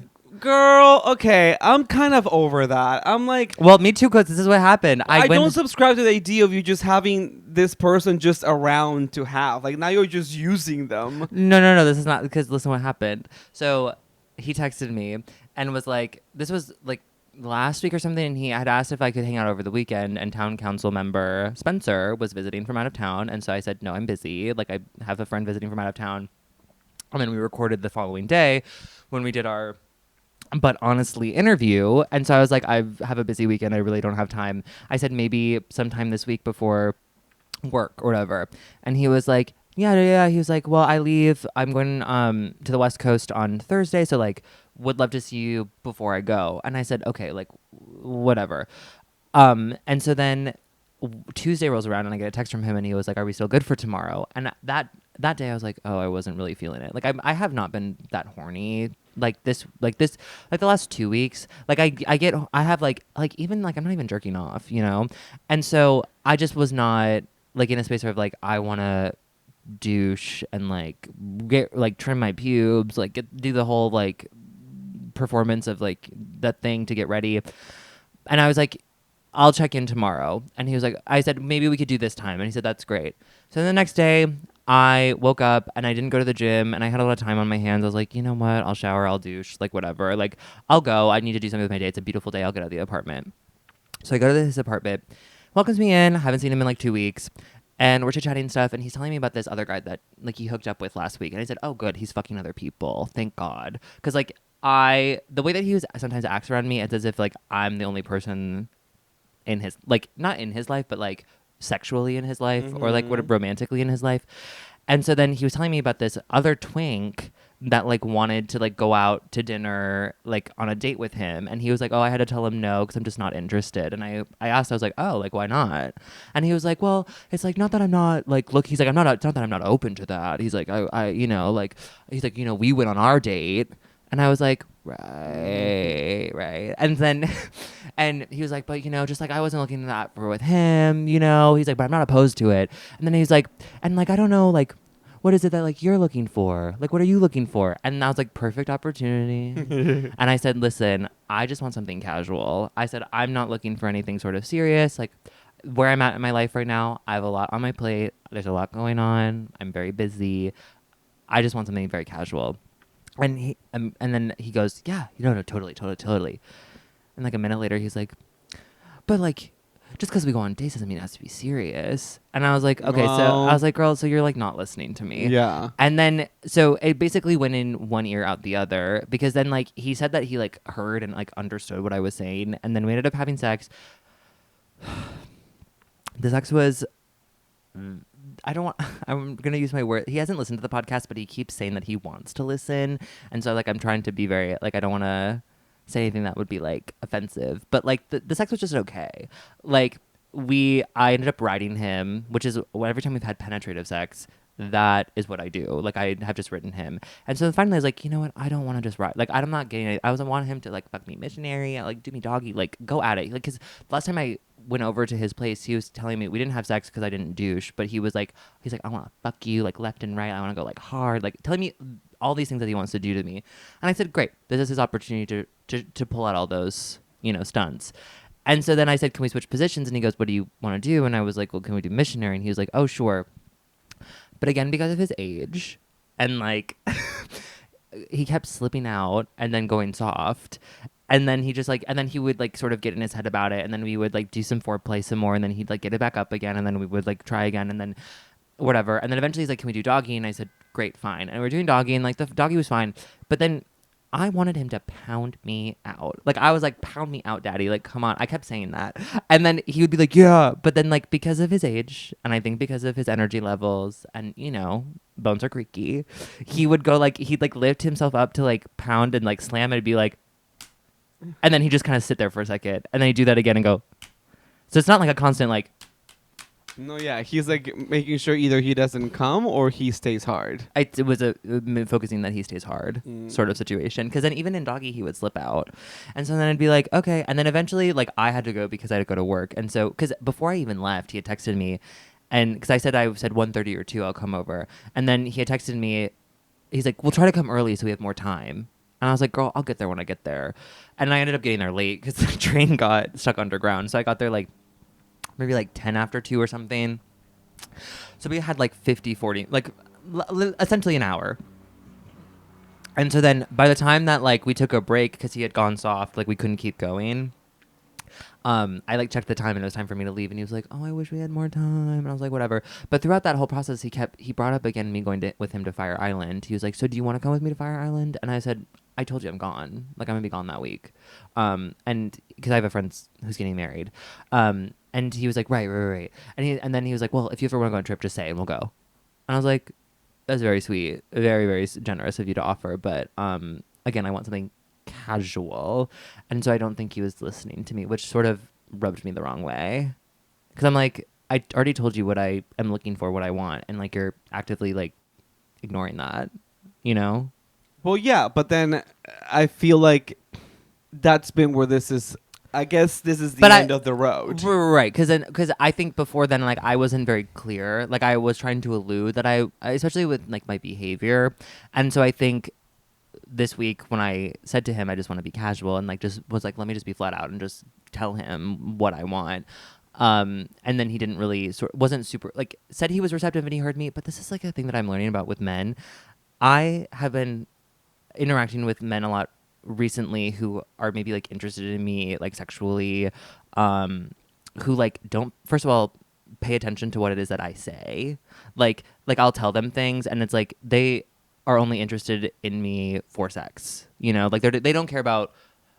Girl, okay, I'm kind of over that. I'm like, Well, me too, because this is what happened. I don't subscribe to the idea of you just having this person just around to have. Like, now you're just using them. No. This is not, because listen what happened. So he texted me and was like, this was like last week or something, and he had asked if I could hang out over the weekend, and town council member Spencer was visiting from out of town. And so I said, no, I'm busy. Like, I have a friend visiting from out of town. And then we recorded the following day when we did our but honestly interview. And so I was like, I have a busy weekend. I really don't have time. I said maybe sometime this week before work or whatever. And he was like, yeah. He was like, well, I leave. I'm going to the West Coast on Thursday. So like, would love to see you before I go. And I said, okay, like whatever. And so then Tuesday rolls around and I get a text from him and he was like, are we still good for tomorrow? And that day I was like, oh, I wasn't really feeling it. Like I have not been that horny like the last 2 weeks. Like I have like even like I'm not even jerking off, you know? And so I just was not like in a space where like I want to douche and like get like trim my pubes, like do the whole like performance of like that thing to get ready. And I was like, I'll check in tomorrow. And he was like, I said, maybe we could do this time. And he said, that's great. So the next day I woke up and I didn't go to the gym and I had a lot of time on my hands. I was like, you know what? I'll shower, I'll douche, like whatever. Like I'll go. I need to do something with my day. It's a beautiful day. I'll get out of the apartment. So I go to his apartment, welcomes me in. I haven't seen him in like 2 weeks. And we're chit-chatting and stuff. And he's telling me about this other guy that like he hooked up with last week. And I said, oh, good. He's fucking other people. Thank God. Because like the way that he was sometimes acts around me, it's as if like I'm the only person in his, like not in his life, but like sexually in his life or like what romantically in his life. And so then he was telling me about this other twink that like wanted to like go out to dinner like on a date with him, and he was like, oh, I had to tell him no because I'm just not interested. And I asked, I was like, oh, like why not? And he was like, well, it's like not that I'm not like look, he's like, I'm not, it's not that I'm not open to that. He's like, I you know, like he's like, you know, we went on our date. And I was like, right. And then, and he was like, but you know, just like I wasn't looking at that for with him, you know. He's like, but I'm not opposed to it. And then he's like, and like I don't know, like, what is it that like you're looking for? Like, what are you looking for? And I was like, perfect opportunity. And I said, listen, I just want something casual. I said, I'm not looking for anything sort of serious. Like, where I'm at in my life right now, I have a lot on my plate. There's a lot going on. I'm very busy. I just want something very casual. And then he goes, yeah, no, totally. And like a minute later, he's like, but like, just because we go on dates doesn't mean it has to be serious. And I was like, okay, so I was like, girl, so you're like not listening to me. Yeah. And then, so it basically went in one ear out the other, because then like he said that he like heard and like understood what I was saying. And then we ended up having sex. The sex was, I don't want, I'm going to use my word. He hasn't listened to the podcast, but he keeps saying that he wants to listen. And so like, I'm trying to be very, like, I don't want to say anything that would be like offensive, but like the sex was just okay. Like I ended up riding him, which is every time we've had penetrative sex, that is what I do. Like I have just ridden him. And so finally I was like, you know what? I don't want to just ride. Like I'm not getting it. I wasn't wanting him to like fuck me missionary, like do me doggy, like go at it. Like, cause last time I went over to his place, he was telling me we didn't have sex because I didn't douche, but he's like, I want to fuck you like left and right. I want to go like hard, like telling me all these things that he wants to do to me. And I said, great, this is his opportunity to pull out all those, you know, stunts. And so then I said, can we switch positions? And he goes, what do you want to do? And I was like, well, can we do missionary? And he was like, oh, sure. But again, because of his age and like he kept slipping out and then going soft. And then he just like, and then he would like sort of get in his head about it. And then we would like do some foreplay some more. And then he'd like get it back up again. And then we would like try again. And then whatever. And then eventually he's like, can we do doggy? And I said, great, fine. And we're doing doggy. And like the doggy was fine. But then I wanted him to pound me out. Like I was like, pound me out, daddy. Like, come on. I kept saying that. And then he would be like, yeah. But then like because of his age and I think because of his energy levels and, you know, bones are creaky, he would go like, he'd like lift himself up to like pound and like slam and be like, and then he'd just kind of sit there for a second. And then he'd do that again and go. So it's not like a constant like. No, yeah, he's like making sure either he doesn't come or he stays hard. It was a focusing that he stays hard sort of situation. Because then even in doggy, he would slip out. And so then I'd be like, okay. And then eventually, like, I had to go because I had to go to work. And so, because before I even left, he had texted me. And because I said 1:30 or 2, I'll come over. And then he had texted me. He's like, we'll try to come early so we have more time. And I was like, girl, I'll get there when I get there. And I ended up getting there late because the train got stuck underground. So I got there like maybe like 10 after 2 or something. So we had like 40, like essentially an hour. And so then by the time that like we took a break because he had gone soft, like we couldn't keep going. I like checked the time and it was time for me to leave. And he was like, oh, I wish we had more time. And I was like, whatever. But throughout that whole process, he brought up again me going with him to Fire Island. He was like, so do you want to come with me to Fire Island? And I said, I told you I'm gone. Like I'm gonna be gone that week. And because I have a friend who's getting married. And he was like, right. And then he was like, well, if you ever want to go on a trip, just say and we'll go. And I was like, that's very sweet. Very, very generous of you to offer. But again, I want something casual. And so I don't think he was listening to me, which sort of rubbed me the wrong way. Because I'm like, I already told you what I am looking for, what I want. And like you're actively like ignoring that, you know? Well, yeah, but then I feel like that's been where this is. I guess this is the end of the road. Right, because I think before then, like, I wasn't very clear. Like, I was trying to allude that I especially with, like, my behavior. And so I think this week when I said to him, I just want to be casual and, like, just was like, let me just be flat out and just tell him what I want. And then he didn't really, wasn't super, like, said he was receptive and he heard me. But this is, like, a thing that I'm learning about with men. I have been interacting with men a lot recently who are maybe like interested in me like sexually, who like don't first of all pay attention to what it is that I say. Like I'll tell them things and it's like they are only interested in me for sex, you know, like they don't care about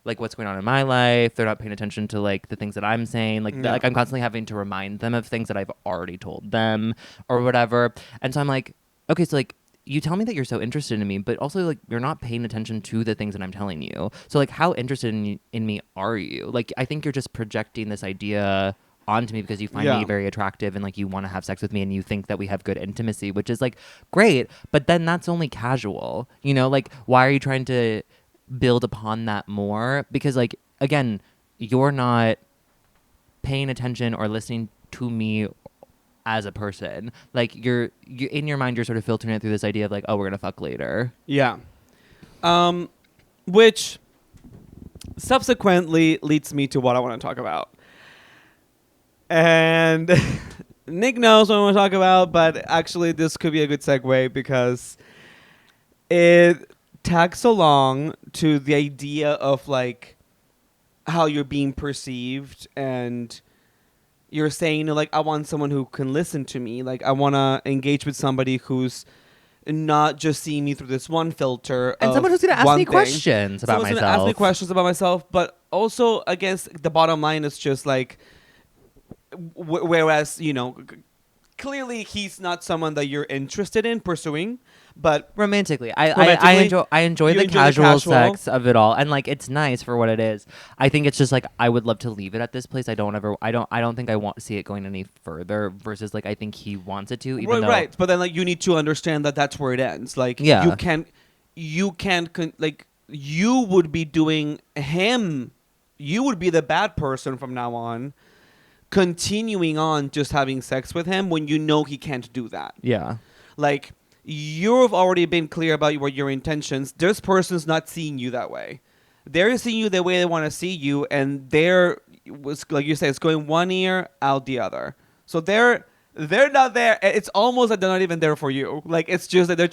like what's going on in my life. They're not paying attention to like the things that I'm saying. Like like I'm constantly having to remind them of things that I've already told them or whatever. And so I'm like, okay, so like you tell me that you're so interested in me, but also like you're not paying attention to the things that I'm telling you. So like how interested in me are you? Like I think you're just projecting this idea onto me because you find me Yeah. very attractive and like you want to have sex with me and you think that we have good intimacy, which is like great, but then that's only casual. You know, like why are you trying to build upon that more? Because like again, you're not paying attention or listening to me as a person. Like you in your mind, you're sort of filtering it through this idea of like, oh, we're gonna fuck later. Yeah. Which subsequently leads me to what I want to talk about. And Nick knows what I want to talk about, but actually this could be a good segue because it tags along to the idea of like how you're being perceived, and you're saying like I want someone who can listen to me, like I want to engage with somebody who's not just seeing me through this one filter And of someone who's gonna ask one me thing. questions about Someone's myself. gonna ask me questions about myself, but also I guess the bottom line is just like whereas clearly he's not someone that you're interested in pursuing, but Romantically, I Romantically, I enjoy you the enjoy the casual casual. sex of it all, and like it's nice for what it is. I think it's just like I would love to leave it at this place. I don't think I want to see it going any further. Versus like I think he wants it to, even though right, but then like you need to understand that that's where it ends. Like Yeah. you can't like you would be doing him, you would be the bad person from now on, continuing on just having sex with him when you know he can't do that. yeah. Like you've already been clear about what your intentions. This person's not seeing you that way. They're seeing you the way they want to see you, and they're was like you said, it's going one ear out the other. So they're not there. It's almost like they're not even there for you. Like it's just that they're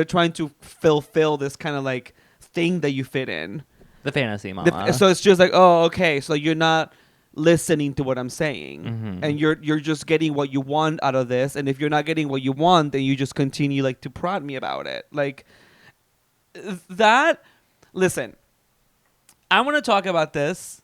trying to fulfill this kind of like thing that you fit in. The fantasy mama. So it's just like, oh, okay, so you're not listening to what I'm saying, Mhm. and you're just getting what you want out of this. And if you're not getting what you want, then you just continue like to prod me about it, like that. Listen, I want to talk about this.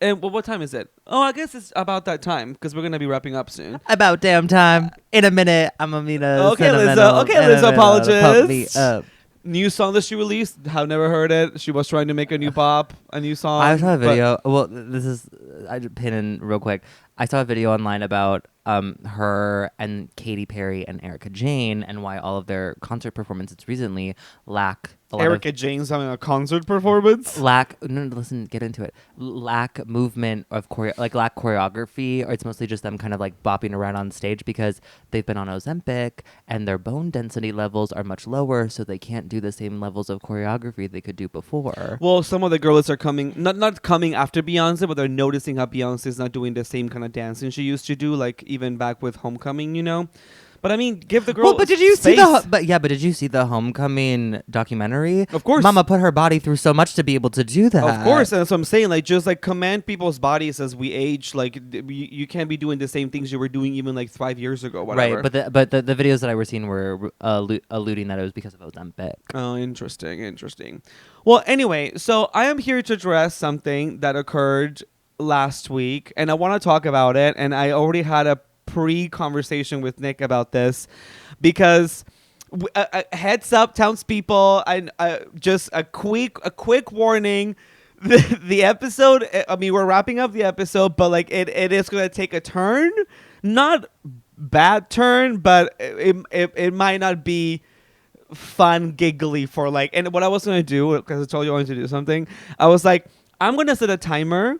And well, what time is it? Oh, I guess it's about that time because we're gonna be wrapping up soon. About damn time. In a minute, I'm gonna meet a Okay, Lizzo. Okay, Lizzo, apologist. New song that she released. Have never heard it. She was trying to make a new song. I saw a but- video. Well, this is I just pin in real quick. I saw a video online about her and Katy Perry and Erica Jane and why all of their concert performances recently lack a lot Erica Jane's having a concert performance. listen, get into it. Lack movement of lack choreography, or it's mostly just them kind of like bopping around on stage because they've been on Ozempic and their bone density levels are much lower, so they can't do the same levels of choreography they could do before. Well, some of the girls are coming, not coming after Beyonce, but they're noticing how Beyonce is not doing the same kind of dancing she used to do, like even back with Homecoming, But I mean, give the girl. Well, but did you space. see but did you see the Homecoming documentary? Of course. Mama put her body through so much to be able to do that. Of course, and that's what I'm saying. Like, just like command people's bodies as we age. Like, you can't be doing the same things you were doing even like 5 years ago. Whatever. Right, but the videos that I were seeing were alluding that it was because of Ozempic. Oh, interesting. Well, anyway, so I am here to address something that occurred last week, and I want to talk about it. And I already had a pre-conversation with Nick about this because heads up, townspeople. Just a quick warning. The episode. I mean, we're wrapping up the episode, but like it is going to take a turn. Not bad turn, but it might not be fun, giggly for like. And what I was going to do, because I told you I wanted to do something, I was like, I'm going to set a timer,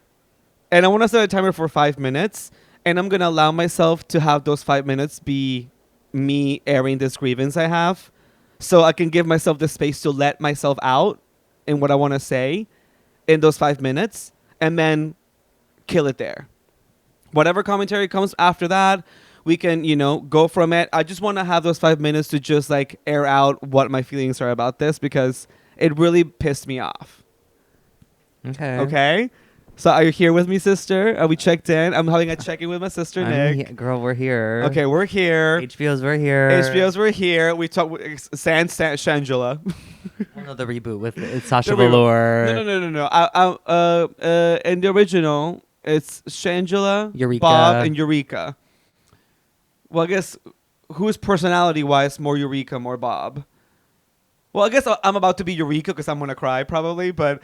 and I want to set a timer for 5 minutes. And I'm going to allow myself to have those 5 minutes be me airing this grievance I have. So I can give myself the space to let myself out in what I want to say in those 5 minutes. And then kill it there. Whatever commentary comes after that, we can, go from it. I just want to have those 5 minutes to just like air out what my feelings are about this because it really pissed me off. Okay? So are you here with me, sister? Are we checked in? I'm having a check-in with my sister, Nick. Girl, we're here. Okay, we're here. We're here. We talk with Shangela. No, the reboot with Sasha Velour. No. In the original, it's Shangela, Eureka. Bob, and Eureka. Well, I guess who's personality-wise more Eureka, more Bob? Well, I guess I'm about to be Eureka because I'm gonna cry probably, but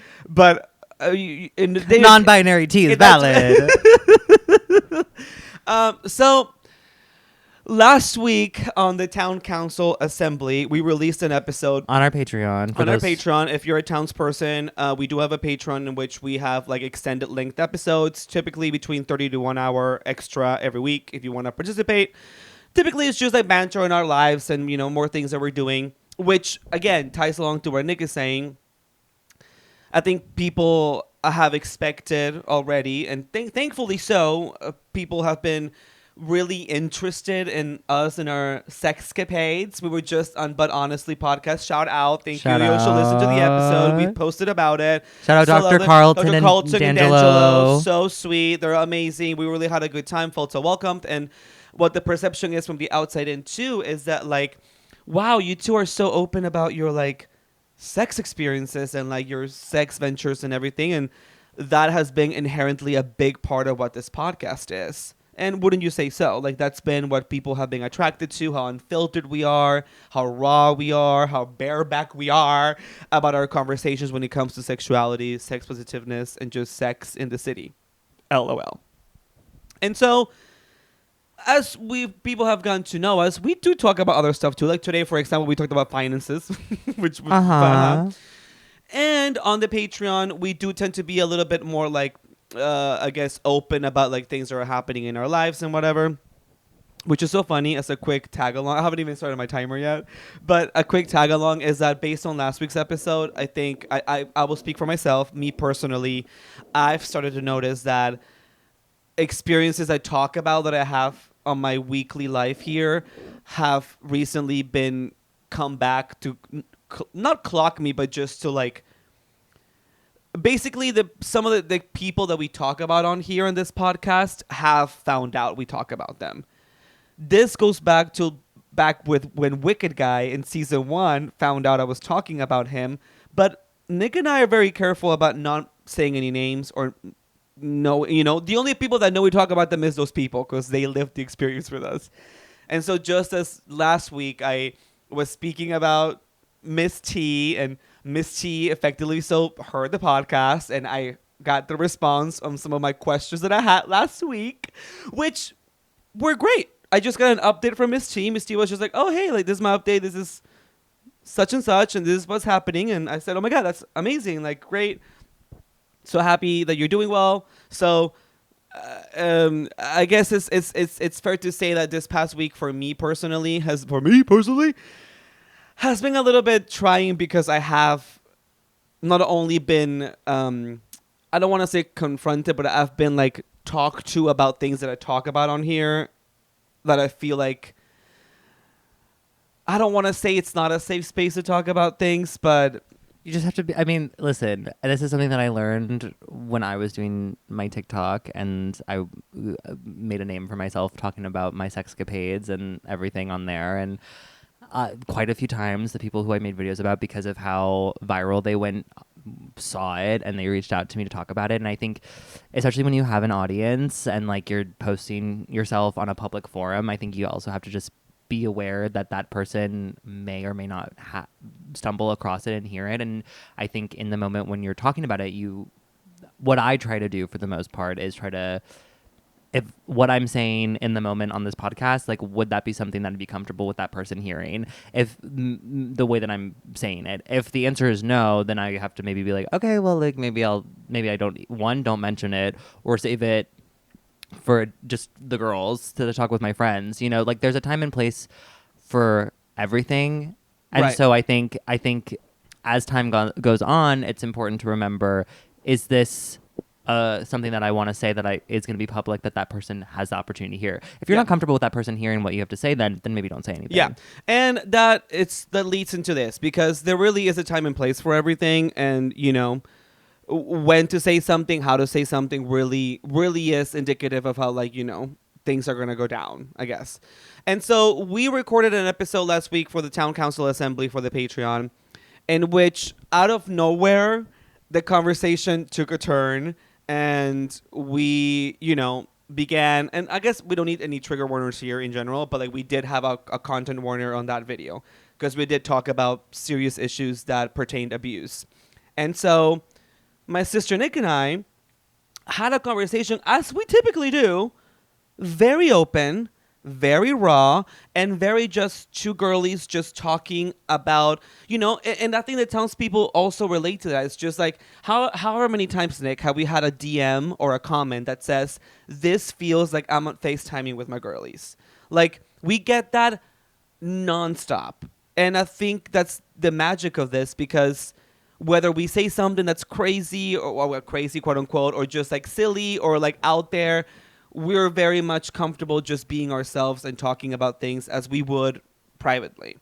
Non-binary T is valid. So last week on the town council assembly, we released an episode On our Patreon. on our Patreon. If you're a townsperson, we do have a Patreon in which we have like extended length episodes, typically between 30 to 1 hour extra every week. If you want to participate, typically it's just like banter in our lives and more things that we're doing, which again ties along to what Nick is saying. I think people have expected already, and thankfully so. People have been really interested in us and our sexcapades. We were just on But Honestly podcast. Shout out. Thank you. You should listen to the episode. We posted about it. Shout out Dr. Carlton and D'Angelo. So sweet. They're amazing. We really had a good time. Felt so welcomed. And what the perception is from the outside in too is that like, wow, you two are so open about your like sex experiences and like your sex ventures and everything. And that has been inherently a big part of what this podcast is. And wouldn't you say so? Like, that's been what people have been attracted to, how unfiltered we are, how raw we are, how bareback we are about our conversations when it comes to sexuality, sex positiveness, and just sex in the city. LOL. And so, as people have gotten to know us, we do talk about other stuff too. Like today, for example, we talked about finances, which was fun. And on the Patreon, we do tend to be a little bit more like, I guess, open about like things that are happening in our lives and whatever, which is so funny. As a quick tag along, I haven't even started my timer yet, but a quick tag along is that based on last week's episode, I think I will speak for myself. Me personally, I've started to notice that experiences I talk about that I have on my weekly life here have recently been come back to not clock me, but just to like. Basically, some of the people that we talk about on here in this podcast have found out we talk about them. This goes back with when Wicked Guy in season 1 found out I was talking about him. But Nick and I are very careful about not saying any names or no. The only people that know we talk about them is those people because they lived the experience with us. And so just as last week I was speaking about Miss T, and Miss T effectively so heard the podcast, and I got the response on some of my questions that I had last week, which were great. I just got an update from Miss T. Miss T was just like, oh, hey, like, this is my update. This is such and such, and this is what's happening. And I said, oh, my God, that's amazing. Like, great. So happy that you're doing well. So I guess it's fair to say that this past week for me personally has been a little bit trying because I have not only been, I don't want to say confronted, but I've been like talked to about things that I talk about on here that I feel like, I don't want to say it's not a safe space to talk about things, but you just have to be, I mean, listen, this is something that I learned when I was doing my TikTok, and I made a name for myself talking about my sexcapades and everything on there. And quite a few times the people who I made videos about, because of how viral they went, saw it and they reached out to me to talk about it. And I think especially when you have an audience and like you're posting yourself on a public forum, I think you also have to just be aware that that person may or may not stumble across it and hear it. And I think in the moment when you're talking about it, what I try to do for the most part is try to, if what I'm saying in the moment on this podcast, like, would that be something that'd be comfortable with that person hearing? If the way that I'm saying it, if the answer is no, then I have to maybe be like, okay, well, like maybe I don't mention it, or save it for just the girls to talk with my friends. Like, there's a time and place for everything. And right. So I think as time goes on, it's important to remember, is this something that I want to say that is going to be public, that person has the opportunity to hear. If you're not comfortable with that person hearing what you have to say, then maybe don't say anything. Yeah. And that leads into this, because there really is a time and place for everything. And, when to say something, how to say something really, really is indicative of how, like, things are going to go down, I guess. And so we recorded an episode last week for the Town Council Assembly for the Patreon, in which out of nowhere, the conversation took a turn. And we, began, and I guess we don't need any trigger warners here in general, but like we did have a content warner on that video because we did talk about serious issues that pertained abuse. And so my sister Nick and I had a conversation, as we typically do, very open, very raw, and very just two girlies just talking about, and I think that townspeople also relate to that. It's just like, however many times, Nick, have we had a DM or a comment that says, this feels like I'm FaceTiming with my girlies? Like, we get that nonstop. And I think that's the magic of this, because whether we say something that's crazy or crazy, quote unquote, or just like silly or like out there, we're very much comfortable just being ourselves and talking about things as we would privately.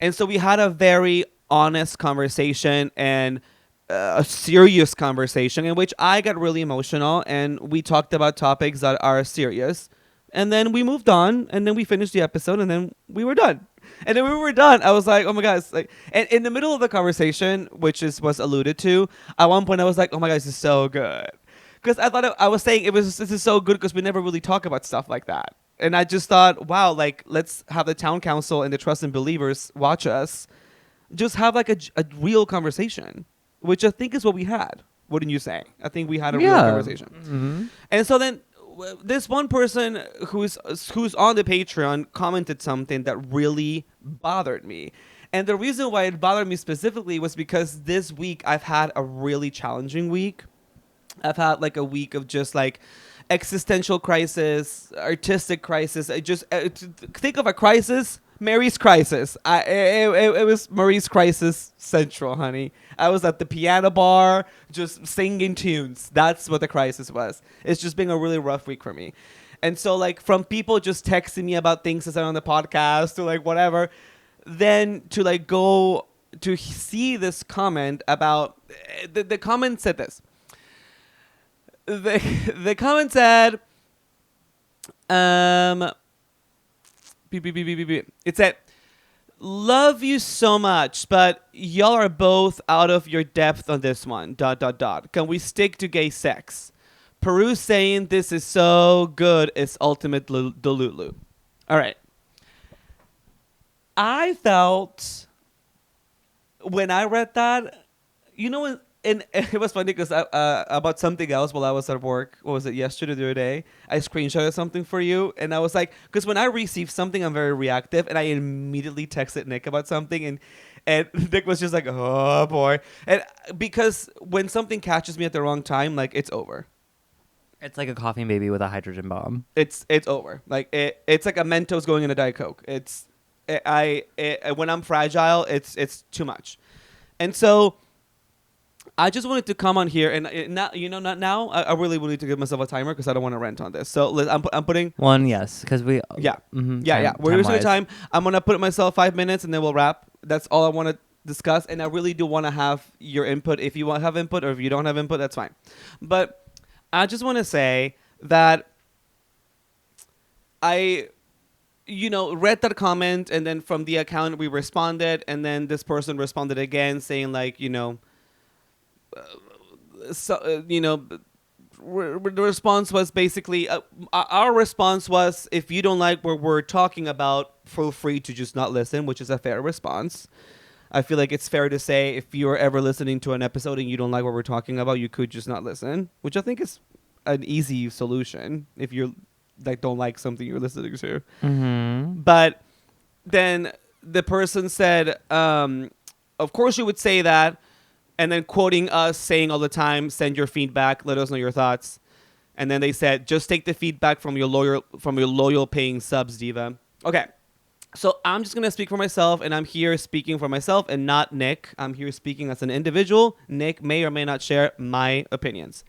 And so we had a very honest conversation and a serious conversation in which I got really emotional and we talked about topics that are serious. And then we moved on, and then we finished the episode, and then we were done. And then we were done. I was like, oh my God. It's like, and in the middle of the conversation, which was alluded to, at one point I was like, oh my God, this is so good. Because I thought I was saying this is so good because we never really talk about stuff like that. And I just thought, wow, like, let's have the town council and the trust and believers watch us just have like a real conversation, which I think is what we had. Wouldn't you say? I think we had a real conversation. Mm-hmm. And so then this one person who's on the Patreon commented something that really bothered me. And the reason why it bothered me specifically was because this week I've had a really challenging week. I've had like a week of just like existential crisis, artistic crisis. I just think of a crisis, Mary's crisis. It was Marie's crisis central, honey. I was at the piano bar just singing tunes. That's what the crisis was. It's just been a really rough week for me. And so like from people just texting me about things I said on the podcast to like whatever, then to like go to see this comment about the comment said this. The comment said, it said, love you so much, but y'all are both out of your depth on this one, ... Can we stick to gay sex? Peru saying this is so good is ultimate delulu. All right. I felt, when I read that, and it was funny because about something else while I was at work. What was it, yesterday or the other day? I screenshotted something for you, and I was like, because when I receive something, I'm very reactive, and I immediately texted Nick about something, and Nick was just like, oh boy. And because when something catches me at the wrong time, like, it's over. It's like a coughing baby with a hydrogen bomb. It's over. Like it's like a Mentos going in a Diet Coke. When I'm fragile, it's too much, and so I just wanted to come on here and now I really will need to give myself a timer because I don't want to rant on this. So I'm putting one, yes, because we yeah mm-hmm, yeah we're using the time. I'm gonna put myself 5 minutes and then we'll wrap. That's all I want to discuss, and I really do want to have your input. If you want to have input or if you don't have input, that's fine. But I just want to say that I read that comment, and then from the account we responded, and then this person responded again saying like the response was basically our response was, if you don't like what we're talking about, feel free to just not listen, which is a fair response. I feel like it's fair to say if you're ever listening to an episode and you don't like what we're talking about, you could just not listen, which I think is an easy solution if you're like don't like something you're listening to. Mm-hmm. But then the person said, of course you would say that, and then quoting us saying all the time, send your feedback, let us know your thoughts. And then they said, just take the feedback from your loyal paying subs, Diva. Okay. So I'm just going to speak for myself, and I'm here speaking for myself and not Nick. I'm here speaking as an individual. Nick may or may not share my opinions.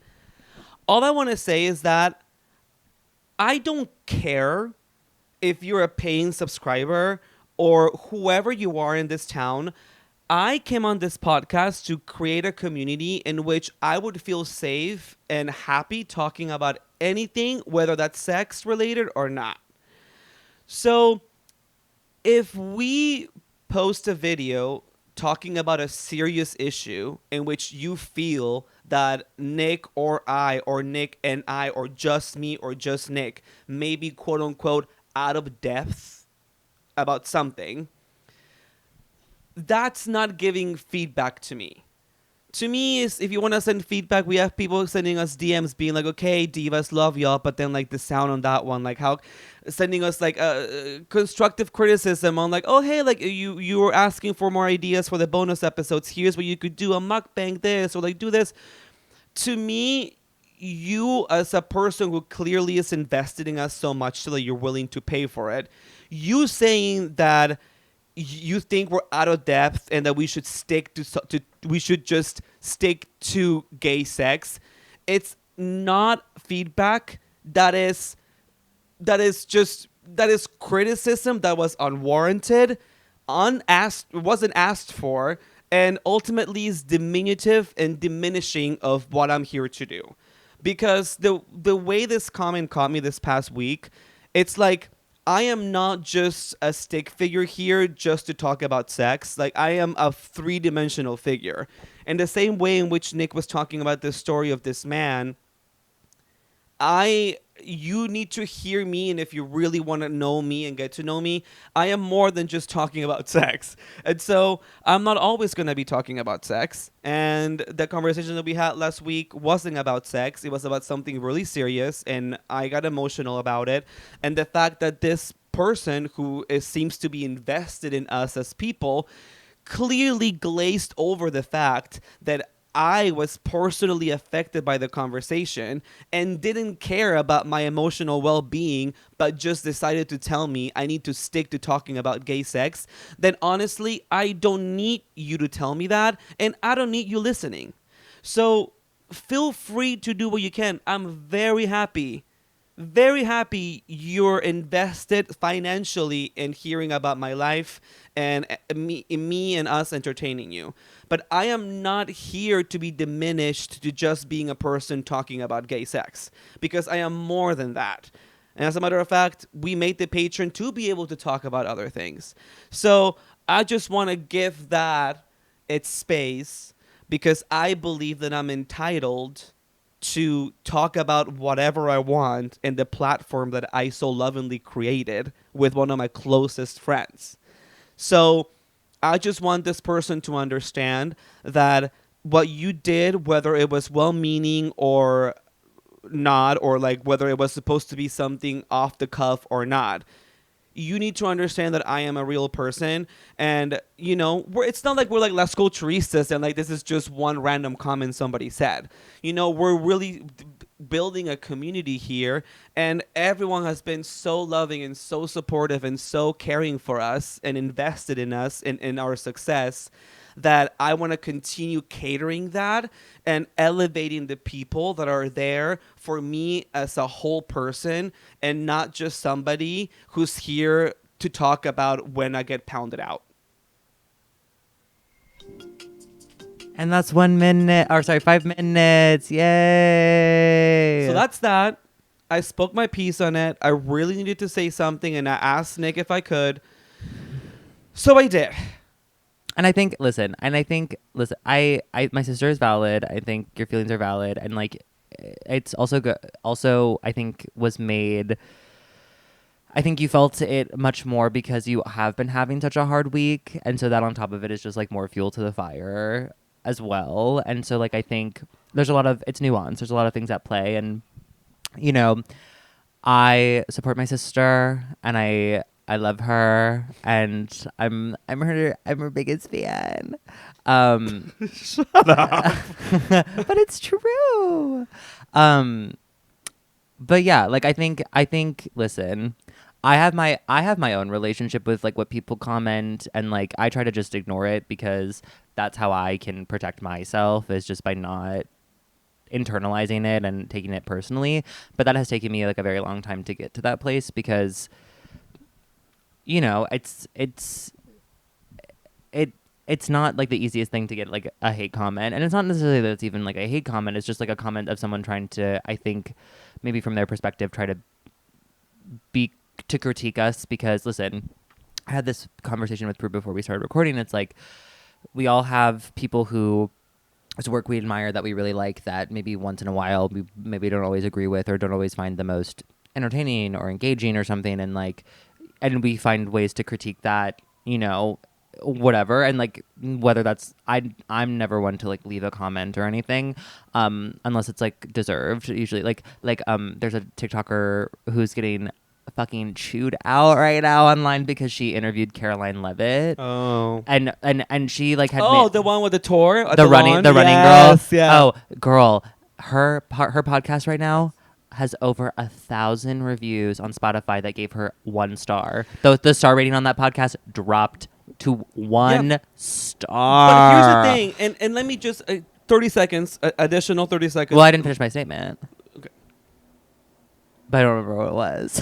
All I want to say is that I don't care if you're a paying subscriber or whoever you are in this town. I came on this podcast to create a community in which I would feel safe and happy talking about anything, whether that's sex related or not. So if we post a video talking about a serious issue in which you feel that Nick or Nick and I or just me or just Nick may be quote unquote out of depth about something, that's not giving feedback to me. To me, is if you want to send feedback, we have people sending us DMs being like, okay, divas, love y'all, but then like the sound on that one, like how sending us like constructive criticism on like, oh hey, like you were asking for more ideas for the bonus episodes, here's what you could do, a mukbang this, or like do this. To me, you as a person who clearly is invested in us so much so that you're willing to pay for it, you saying that you think we're out of depth and that we should stick to we should just stick to gay sex, it's not feedback. That is criticism that was unwarranted, unasked, wasn't asked for, and ultimately is diminutive and diminishing of what I'm here to do. Because the way this comment caught me this past week, it's like I am not just a stick figure here just to talk about sex. Like, I am a three-dimensional figure. In the same way in which Nick was talking about the story of this man, you need to hear me, and if you really want to know me and get to know me, I am more than just talking about sex. And so I'm not always going to be talking about sex. And the conversation that we had last week wasn't about sex. It was about something really serious, and I got emotional about it. And the fact that this person who seems to be invested in us as people clearly glazed over the fact that I was personally affected by the conversation and didn't care about my emotional well-being, but just decided to tell me I need to stick to talking about gay sex, then honestly, I don't need you to tell me that, and I don't need you listening. So feel free to do what you can. I'm very happy you're invested financially in hearing about my life and me and us entertaining you. But I am not here to be diminished to just being a person talking about gay sex, because I am more than that. And as a matter of fact, we made the Patreon to be able to talk about other things. So I just want to give that its space, because I believe that I'm entitled to talk about whatever I want in the platform that I so lovingly created with one of my closest friends. So I just want this person to understand that what you did, whether it was well-meaning or not, or like whether it was supposed to be something off the cuff or not, you need to understand that I am a real person. And, it's not like we're like Las Culturistas and like this is just one random comment somebody said. We're really building a community here, and everyone has been so loving and so supportive and so caring for us and invested in us and in our success, that I want to continue catering that and elevating the people that are there for me as a whole person, and not just somebody who's here to talk about when I get pounded out. And that's 1 minute, or sorry, 5 minutes. Yay! So that's that. I spoke my piece on it. I really needed to say something, and I asked Nick if I could. So I did. And I think, listen, I my sister is valid. I think your feelings are valid. And like, it's also good. Also, I think I think you felt it much more because you have been having such a hard week. And so that on top of it is just like more fuel to the fire as well. And so like, I think there's it's nuance. There's a lot of things at play. And, I support my sister, and I love her, and I'm her biggest fan. Shut up. But it's true. But yeah, like I think listen, I have my own relationship with like what people comment, and like I try to just ignore it, because that's how I can protect myself, is just by not internalizing it and taking it personally. But that has taken me like a very long time to get to that place, because it's not like the easiest thing to get like a hate comment, and it's not necessarily that it's even like a hate comment. It's just like a comment of someone trying to, I think, maybe from their perspective, try to critique us. Because listen, I had this conversation with Peru before we started recording. It's like, we all have people whose work we admire that we really like that maybe once in a while we maybe don't always agree with or don't always find the most entertaining or engaging or something, and like, and we find ways to critique that, you know, whatever, and like whether that's I'm never one to like leave a comment or anything unless it's like deserved, usually like there's a TikToker who's getting fucking chewed out right now online because she interviewed Caroline Levitt. Oh. And she like had The one with the tour, at the running lawn? girl. Yes, yeah. Oh, girl, her podcast right now has over 1,000 reviews on Spotify that gave her 1 star. The star rating on that podcast dropped to 1 star. But here's the thing, and let me just 30 seconds, additional 30 seconds. Well, I didn't finish my statement. Okay. But I don't remember what it was.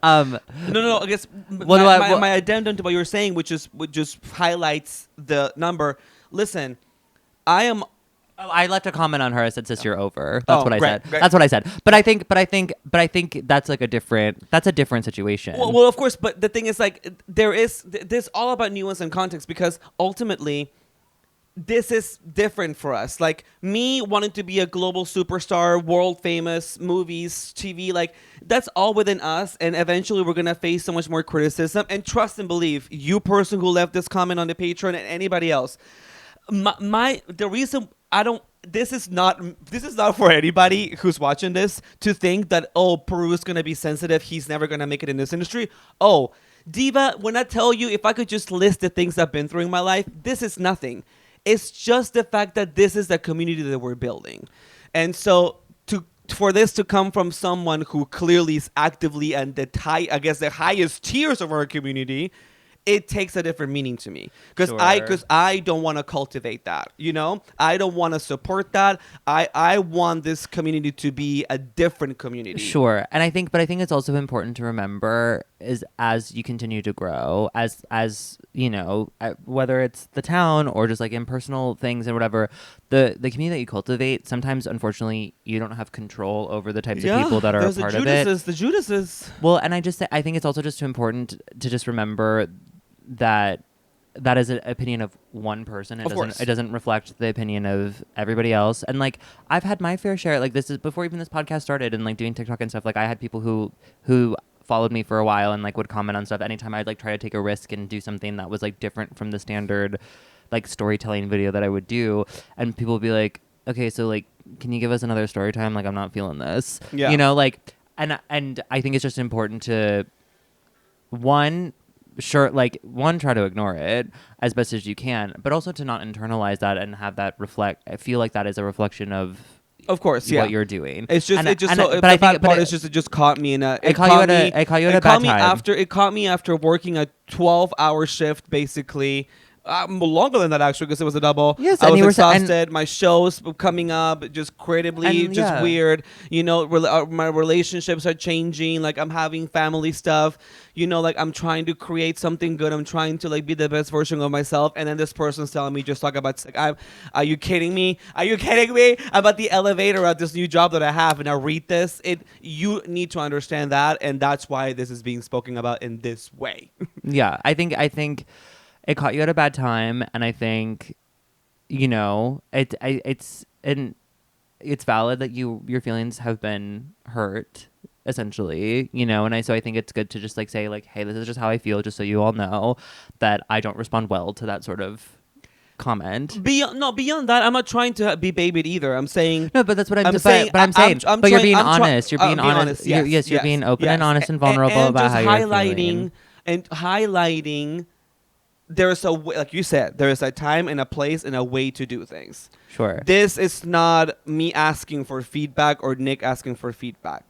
No. I guess my addendum to what you were saying, which just highlights the number. Listen, I am. Oh, I left a comment on her. I said, "Sis, you're over." That's what I said. Great. That's what I said. But I think that's like a different situation. Well, of course. But the thing is, like, this all about nuance and context, because ultimately, this is different for us. Like, me wanting to be a global superstar, world famous, movies, TV, like, that's all within us. And eventually we're going to face so much more criticism. And trust and believe, you person who left this comment on the Patreon and anybody else, the reason I don't, this is not for anybody who's watching this to think that, oh, Peru is going to be sensitive, he's never going to make it in this industry. Oh, Diva, when I tell you, if I could just list the things I've been through in my life, this is nothing. It's just the fact that this is the community that we're building. And so for this to come from someone who clearly is actively and the highest tiers of our community, it takes a different meaning to me, because I don't want to cultivate that, you know. I don't want to support that. I want this community to be a different community. Sure. And I think it's also important to remember is as you continue to grow, as you know, whether it's the town or just like in personal things and whatever, the community that you cultivate, sometimes unfortunately you don't have control over the types of people that are a part of it. The Judases. Well, and I think it's also just too important to just remember that is an opinion of one person. It doesn't reflect the opinion of everybody else. And like, I've had my fair share. Like, this is before even this podcast started and like doing TikTok and stuff. Like, I had people who followed me for a while and like would comment on stuff anytime I'd like try to take a risk and do something that was like different from the standard like storytelling video that I would do. And people would be like, okay, so like, can you give us another story time? Like, I'm not feeling this. Yeah. You know, like, and I think it's just important to try to ignore it as best as you can, but also to not internalize that and have that reflect. I feel like that is a reflection of course, yeah, what you're doing. It's just, it just caught me in a. It caught you at a bad time. It caught me after working a 12-hour shift, basically. Longer than that, actually, because it was a double. Yes, I was exhausted. My shows coming up, just creatively, weird. You know, my relationships are changing. Like, I'm having family stuff. You know, like, I'm trying to create something good. I'm trying to like be the best version of myself. And then this person's telling me just talk about. Like, are you kidding me? Are you kidding me about the elevator at this new job that I have? And I read this. You need to understand that, and that's why this is being spoken about in this way. Yeah, I think. It caught you at a bad time, and I think, you know, it's valid that your feelings have been hurt, essentially, you know, and so I think it's good to just like say like, hey, this is just how I feel, just so you all know that I don't respond well to that sort of comment. Beyond that, I'm not trying to be babied either. I'm saying no, but that's what I'm saying. But you're being honest. You're being honest. You're being open and honest and vulnerable and about how you're feeling. And highlighting. There's a way, like you said, there is a time and a place and a way to do things. Sure. This is not me asking for feedback or Nick asking for feedback.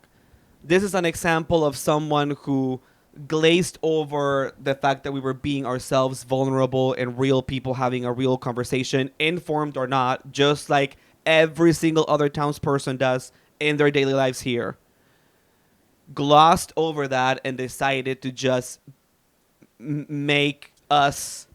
This is an example of someone who glazed over the fact that we were being ourselves, vulnerable and real people having a real conversation, informed or not, just like every single other townsperson does in their daily lives here. Glossed over that and decided to just make us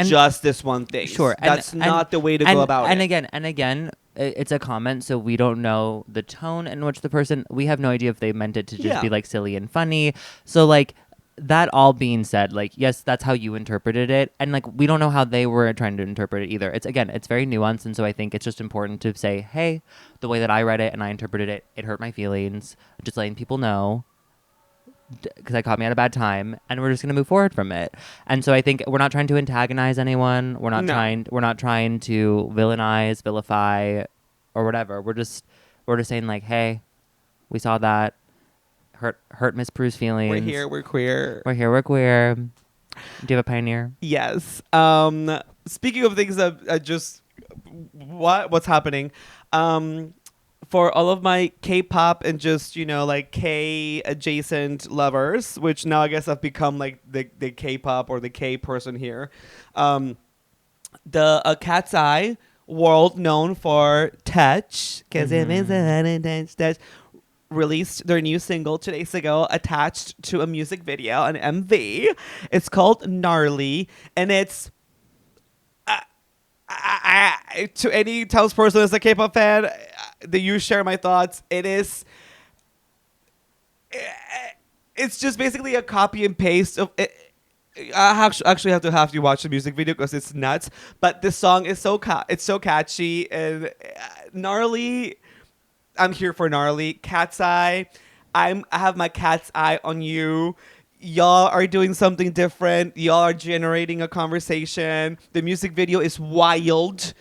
just this one thing. Sure. That's not the way to go about it. And again, it's a comment, so we don't know the tone in which we have no idea if they meant it to just be like silly and funny. So like, that all being said, like, yes, that's how you interpreted it. And like, we don't know how they were trying to interpret it either. It's again, it's very nuanced. And so I think it's just important to say, hey, the way that I read it and I interpreted it, it hurt my feelings. Just letting people know because it caught me at a bad time, and we're just going to move forward from it. And so I think we're not trying to antagonize anyone. We're not No. trying to villainize, vilify, or whatever. We're just saying like, hey, we saw that. Hurt Miss Prue's feelings. We're here. We're queer. We're here. We're queer. Do you have a pioneer? Yes. Speaking of things that just what's happening, for all of my K-pop and just like K adjacent lovers, which now I guess I've become like the K-pop or the K person here. The Cat's Eye, world known for Touch, because it is a touch, released their new single 2 days ago, attached to a music video, an MV. It's called Gnarly, and it's to any townsperson that's a K-pop fan, that you share my thoughts. It's just basically a copy and paste of it. I actually have to watch the music video because it's nuts. But this song is it's so catchy and Gnarly. I'm here for Gnarly. Cat's Eye. I have my cat's eye on you. Y'all are doing something different. Y'all are generating a conversation. The music video is wild.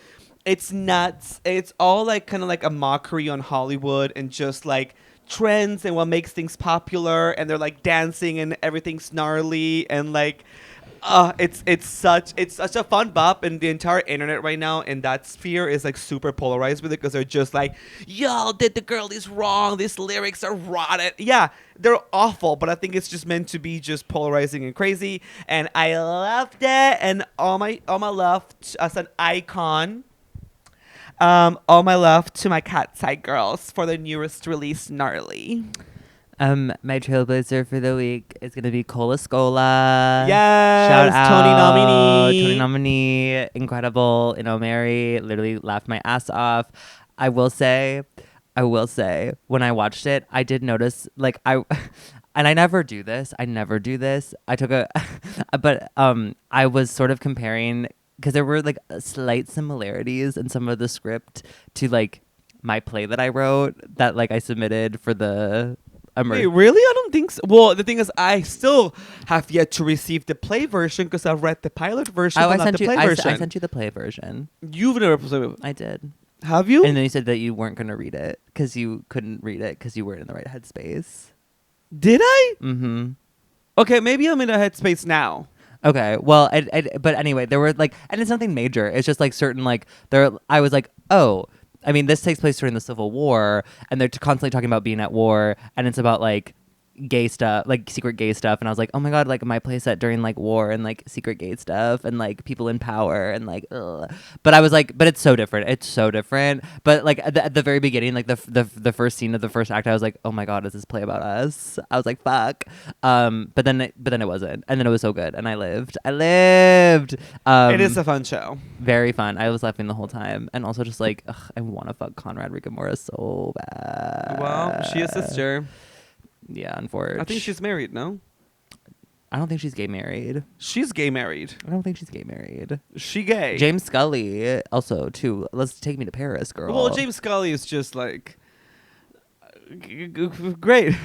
It's nuts. It's all like kind of like a mockery on Hollywood and just like trends and what makes things popular. And they're like dancing and everything's gnarly and like. It's such a fun bop, and the entire internet right now in that sphere is like super polarized with it because they're just like, y'all did the girlies wrong. These lyrics are rotted. Yeah, they're awful, but I think it's just meant to be just polarizing and crazy. And I loved it, and all my love as an icon. All my love to my Cat's Eye girls for the newest release, Gnarly. My trailblazer for the week is gonna be Cola Scola. Yes, shout out Tony nominee, incredible. Mary literally laughed my ass off. I will say, when I watched it, I did notice like and I never do this. I took but I was sort of comparing because there were like slight similarities in some of the script to like my play that I wrote that like I submitted for the. Wait, really? I don't think so. Well, the thing is, I still have yet to receive the play version because I've read the pilot version, but not the play version. I sent you the play version. You've never played it. I did. Have you? And then you said that you weren't going to read it because you couldn't read it because you weren't in the right headspace. Did I? Mm-hmm. Okay, maybe I'm in a headspace now. Okay, well, but anyway, there were like, and it's nothing major. It's just like certain like I was like, oh. I mean, this takes place during the Civil War, and they're constantly talking about being at war, and it's about like gay stuff, like secret gay stuff. And I was like, oh my god, like my play set during like war and like secret gay stuff and like people in power and like, ugh. But I was like, but it's so different. But like at the very beginning, like the first scene of the first act, I was like, oh my god, is this play about us? I was like, fuck. But then it wasn't, and then it was so good, and I lived. It is a fun show. Very fun. I was laughing the whole time, and also just like, ugh, I want to fuck Conrad Ricamora so bad. Well, she a sister. Yeah, unfortunately. I think she's married, no? I don't think she's gay married. She's gay married. I don't think she's gay married. She gay. James Scully also too. Let's take me to Paris, girl. Well, James Scully is just like great.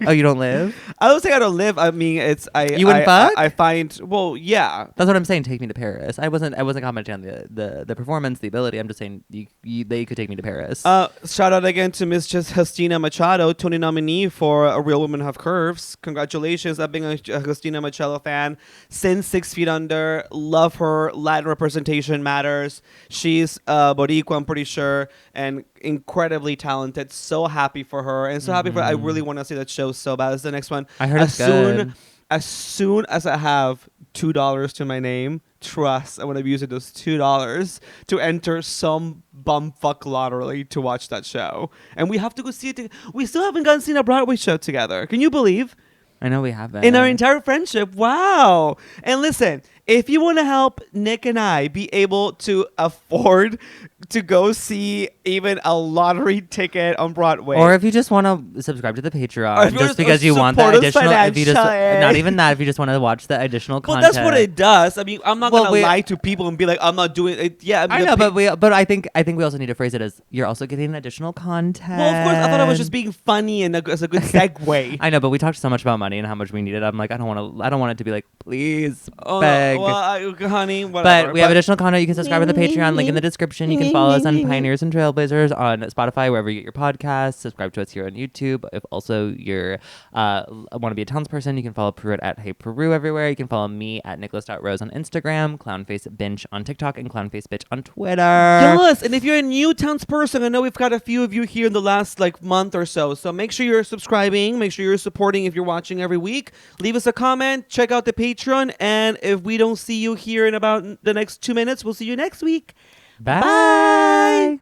Oh, you don't live? I don't say I don't live. I mean, You wouldn't fuck? I find. Well, yeah. That's what I'm saying. Take me to Paris. I wasn't commenting on the performance, the ability. I'm just saying they could take me to Paris. Shout out again to Miss Justina Machado, Tony nominee for A Real Women Have Curves. Congratulations! I've been a Justina Machado fan since 6 Feet Under. Love her. Latin representation matters. She's Boricua, I'm pretty sure, and incredibly talented. So happy for her, and so happy for. I really want to see that show so bad. It's the next one. I heard it's good. As soon as I have $2 to my name, trust I want to use those $2 to enter some bumfuck lottery to watch that show, and we have to go see it. We still haven't gotten seen a Broadway show together. Can you believe? I know we haven't. In our entire friendship, wow! And listen, if you want to help Nick and I be able to afford to go see even a lottery ticket on Broadway, Or if you just want to subscribe to the Or if Patreon, you just wanna because you want that support us additional, if you just financially. not even that, if you just want to watch the additional well, content. that's what it does. I mean, I'm not Well, gonna lie to people and be like, I'm not doing it. Yeah, I know, but I think we also need to phrase it as you're also getting additional content. well, of course, I thought I was just being funny and as a good segue. I know, but we talked so much about money and how much we needed. I'm like, I don't want it to be like, please Oh, beg. no. Well, honey, whatever. But we have additional content. You can subscribe to the Patreon, link in the description. You can follow us on Pioneers and Trailblazers on Spotify, wherever you get your podcasts. Subscribe to us here on YouTube. If also you're want to be a townsperson, you can follow Peru at Hey Peru everywhere. You can follow me at Nicholas.Rose on Instagram, ClownfaceBinch on TikTok, and ClownfaceBitch on Twitter. Yes, and if you're a new townsperson, I know we've got a few of you here in the last month or so. So make sure you're subscribing. Make sure you're supporting if you're watching every week. Leave us a comment. Check out the Patreon. And if we don't see you here in about the next 2 minutes, we'll see you next week. Bye.